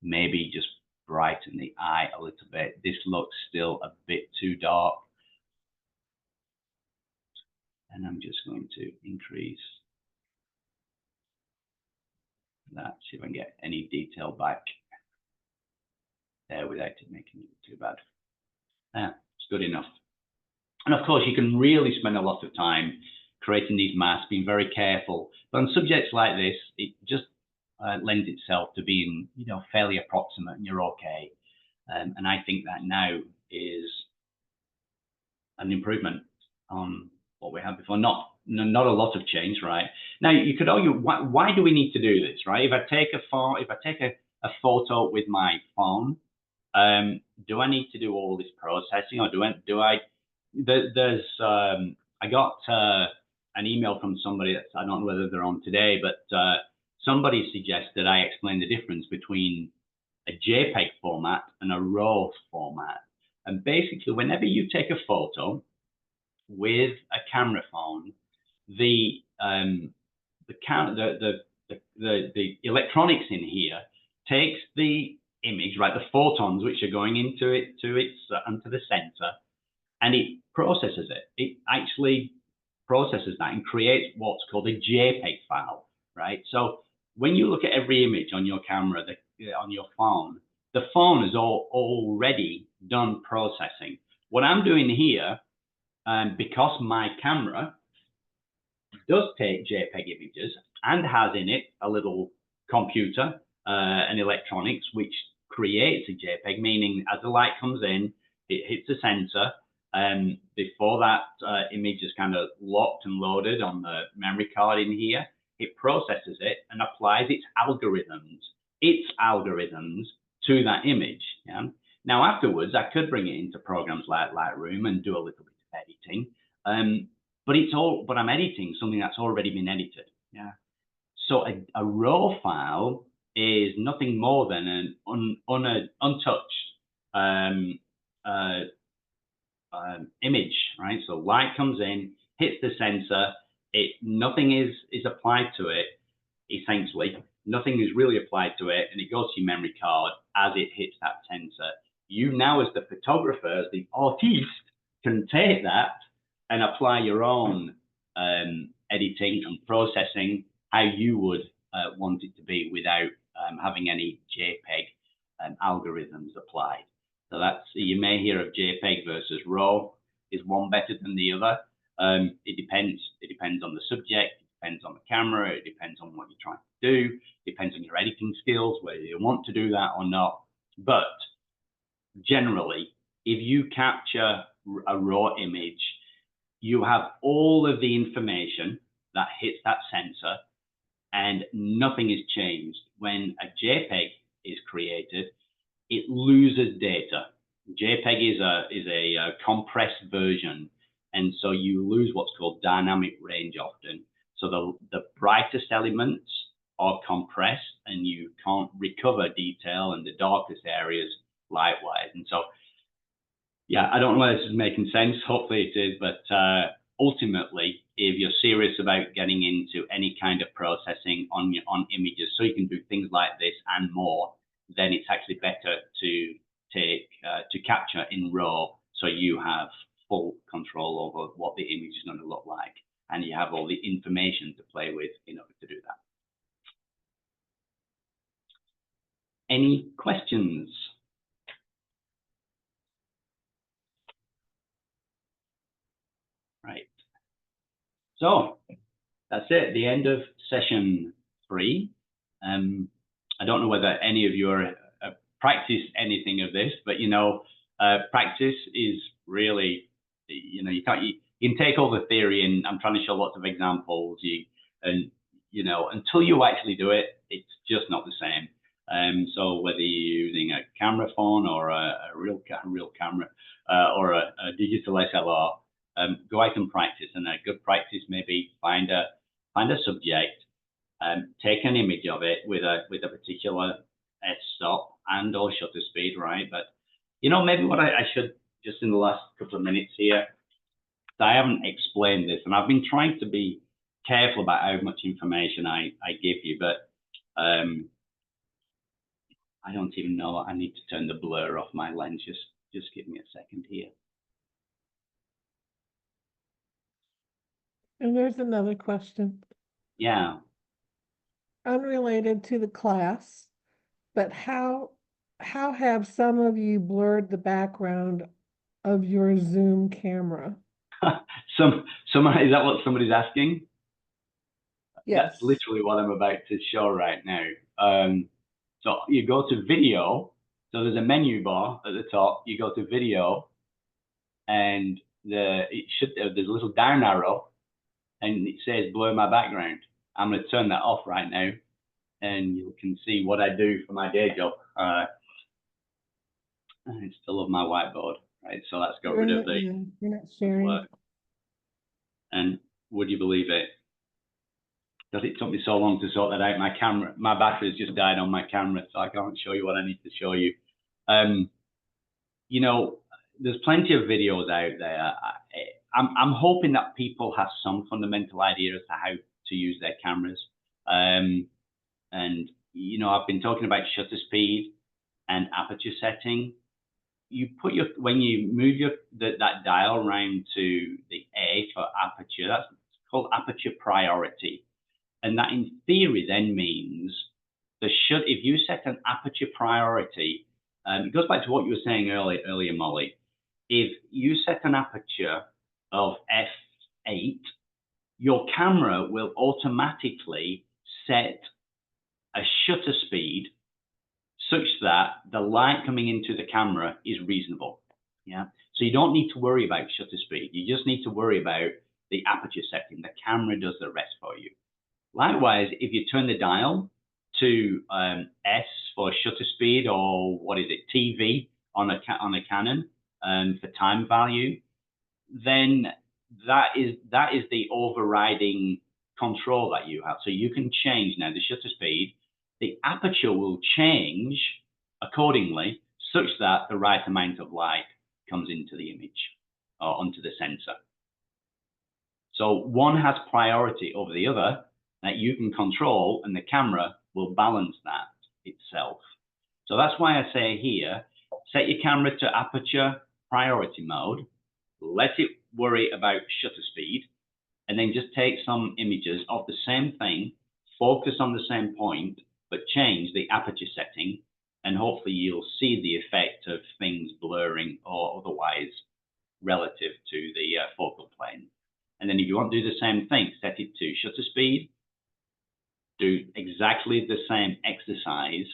maybe just brighten the eye a little bit. This looks still a bit too dark. And I'm just going to increase that, see if I can get any detail back there without it making it too bad. Yeah, it's good enough. And of course, you can really spend a lot of time creating these masks, being very careful. But on subjects like this, it just lends itself to being, you know, fairly approximate, and you're okay. And I think that now is an improvement on what we had before. Not a lot of change, right? Now you could argue, why do we need to do this, right? If I take a photo with my phone, do I need to do all this processing, or I got an email from somebody that I don't know whether they're on today, but somebody suggested I explain the difference between a JPEG format and a RAW format. And basically, whenever you take a photo with a camera phone, the electronics in here takes the image, right, the photons which are going into the sensor, and it processes it. It actually processes that and creates what's called a JPEG file, right? So when you look at every image on your camera, on your phone, the phone is already done processing. What I'm doing here, because my camera does take JPEG images and has in it a little computer and electronics which creates a JPEG, meaning as the light comes in, it hits the sensor, and before that image is kind of locked and loaded on the memory card in here, it processes it and applies its algorithms to that image. Yeah? Now afterwards, I could bring it into programs like Lightroom and do a little bit of editing, but I'm editing something that's already been edited. Yeah. So a RAW file is nothing more than an untouched image, right? So light comes in, hits the sensor, nothing is applied to it, essentially. Nothing is really applied to it, and it goes to your memory card as it hits that sensor. You now, as the photographer, as the artiste, can take that and apply your own editing and processing how you would want it to be without having any JPEG algorithms applied. So you may hear of JPEG versus RAW. Is one better than the other? It depends. It depends on the subject. It depends on the camera. It depends on what you're trying to do. It depends on your editing skills, whether you want to do that or not. But generally, if you capture a RAW image, you have all of the information that hits that sensor, and nothing is changed. When a JPEG is created, it loses data. JPEG is a compressed version, and so you lose what's called dynamic range often. So the brightest elements are compressed, and you can't recover detail, and the darkest areas light-wise. And so, yeah, I don't know whether this is making sense. Hopefully it is, but ultimately, if you're serious about getting into any kind of processing on images, so you can do things like this and more, then it's actually better to capture in RAW, so you have full control over what the image is going to look like, and you have all the information to play with in order to do that. Any questions? Right. So that's it, the end of session 3. I don't know whether any of you are practice anything of this, but you know, practice is really, you know, you can take all the theory, and I'm trying to show lots of examples, and you know, until you actually do it, it's just not the same. So whether you're using a camera phone or a real camera or a digital SLR, go out and practice. And a good practice maybe find a subject, take an image of it with a particular f-stop and or shutter speed, right? But you know, maybe what I should, just in the last couple of minutes here, I haven't explained this, and I've been trying to be careful about how much information I give you, but I don't even know. I need to turn the blur off my lens. Just give me a second here. And there's another question. Yeah. Unrelated to the class, but how have some of you blurred the background of your Zoom camera? Is that what somebody's asking? Yes. That's literally what I'm about to show right now. So you go to video. So there's a menu bar at the top. You go to video, and there's a little down arrow, and it says blur my background. I'm going to turn that off right now, and you can see what I do for my day job. I still love my whiteboard, right? So let's got rid of the. You're not sharing. And would you believe it? Because it took me so long to sort that out. My battery's just died on my camera, so I can't show you what I need to show you. You know, there's plenty of videos out there. I'm hoping that people have some fundamental idea as to how to use their cameras. And you know, I've been talking about shutter speed and aperture setting. You put when you move that dial around to the A for aperture, that's called aperture priority. And that in theory then means if you set an aperture priority, it goes back to what you were saying earlier, Molly. If you set an aperture of f8, your camera will automatically set a shutter speed such that the light coming into the camera is reasonable. Yeah. So you don't need to worry about shutter speed. You just need to worry about the aperture setting. The camera does the rest for you. Likewise, if you turn the dial to S for shutter speed, or what is it, TV on a Canon for time value, then that is the overriding control that you have. So you can change now the shutter speed. The aperture will change accordingly, such that the right amount of light comes into the image or onto the sensor. So one has priority over the other that you can control, and the camera will balance that itself. So that's why I say here, set your camera to aperture priority mode, let it worry about shutter speed, and then just take some images of the same thing, focus on the same point, but change the aperture setting, and hopefully you'll see the effect of things blurring or otherwise relative to the focal plane. And then if you want to do the same thing, set it to shutter speed, do exactly the same exercise.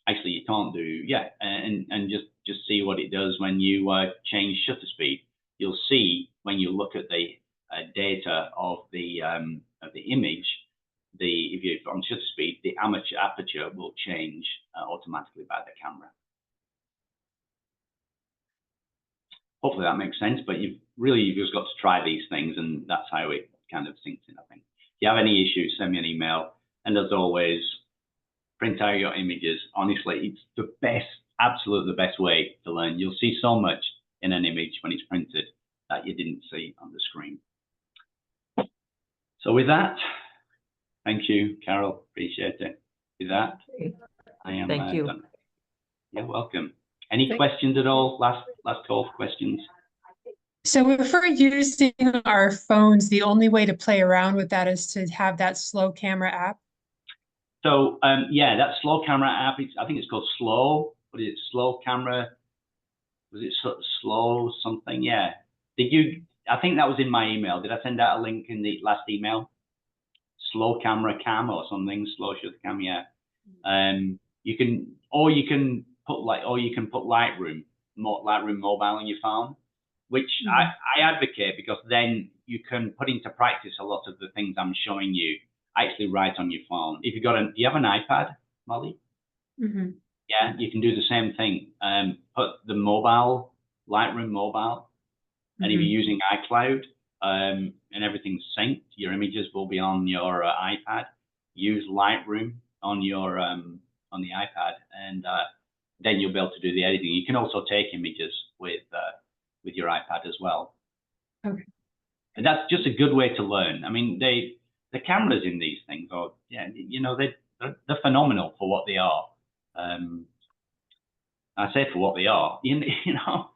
Actually, you can't do, and just see what it does when you change shutter speed. You'll see when you look at the data of the image, if you're on shutter speed, the aperture will change automatically by the camera. Hopefully that makes sense, but you've just got to try these things, and that's how it kind of sinks in, I think. If you have any issues, send me an email, and as always, print out your images. Honestly, it's the best absolutely the best way to learn. You'll see so much in an image when it's printed that you didn't see on the screen. So with that, thank you, Carol. Appreciate it. With that, I am Thank you. done. You're welcome. Any Thank- questions at all? Last call for questions. So if we're using our phones, the only way to play around with that is to have that slow camera app. So yeah, that slow camera app, I think it's called Slow. What is it? Slow camera? Was it slow something? Yeah. Did you? I think that was in my email. Did I send out a link in the last email? Slow camera cam or something. Slow shutter cam. Yeah. You can put Lightroom mobile on your phone, which I advocate, because then you can put into practice a lot of the things I'm showing you actually right on your phone. If you've got do you have an iPad, Molly? Yeah, you can do the same thing. Put the Lightroom mobile, and if you're using iCloud, and everything's synced, your images will be on your iPad. Use Lightroom on your on the iPad, and then you'll be able to do the editing. You can also take images with your iPad as well. Okay. And that's just a good way to learn. I mean, the cameras in these things are, yeah, you know, they're phenomenal for what they are. I say for what they are, you know,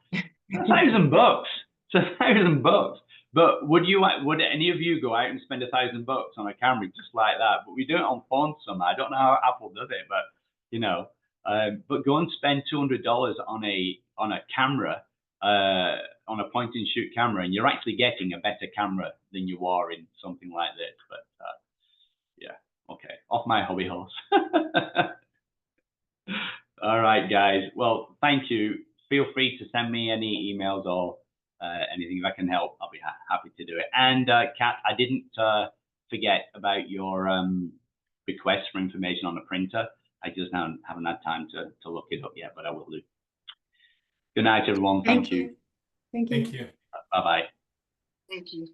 $1,000. It's $1,000. But would any of you go out and spend $1,000 on a camera just like that? But we do it on phones somehow. I don't know how Apple does it, but you know, but go and spend $200 on a camera, on a point and shoot camera, and you're actually getting a better camera than you are in something like this. But yeah, okay, off my hobby horse. All right, guys. Well, thank you. Feel free to send me any emails or anything. If I can help, I'll be happy to do it. And Kat, I didn't forget about your request for information on the printer. I just haven't had time to look it up yet, but I will do. Good night, everyone. Thank you. Thank you. Thank you. Bye-bye. Thank you.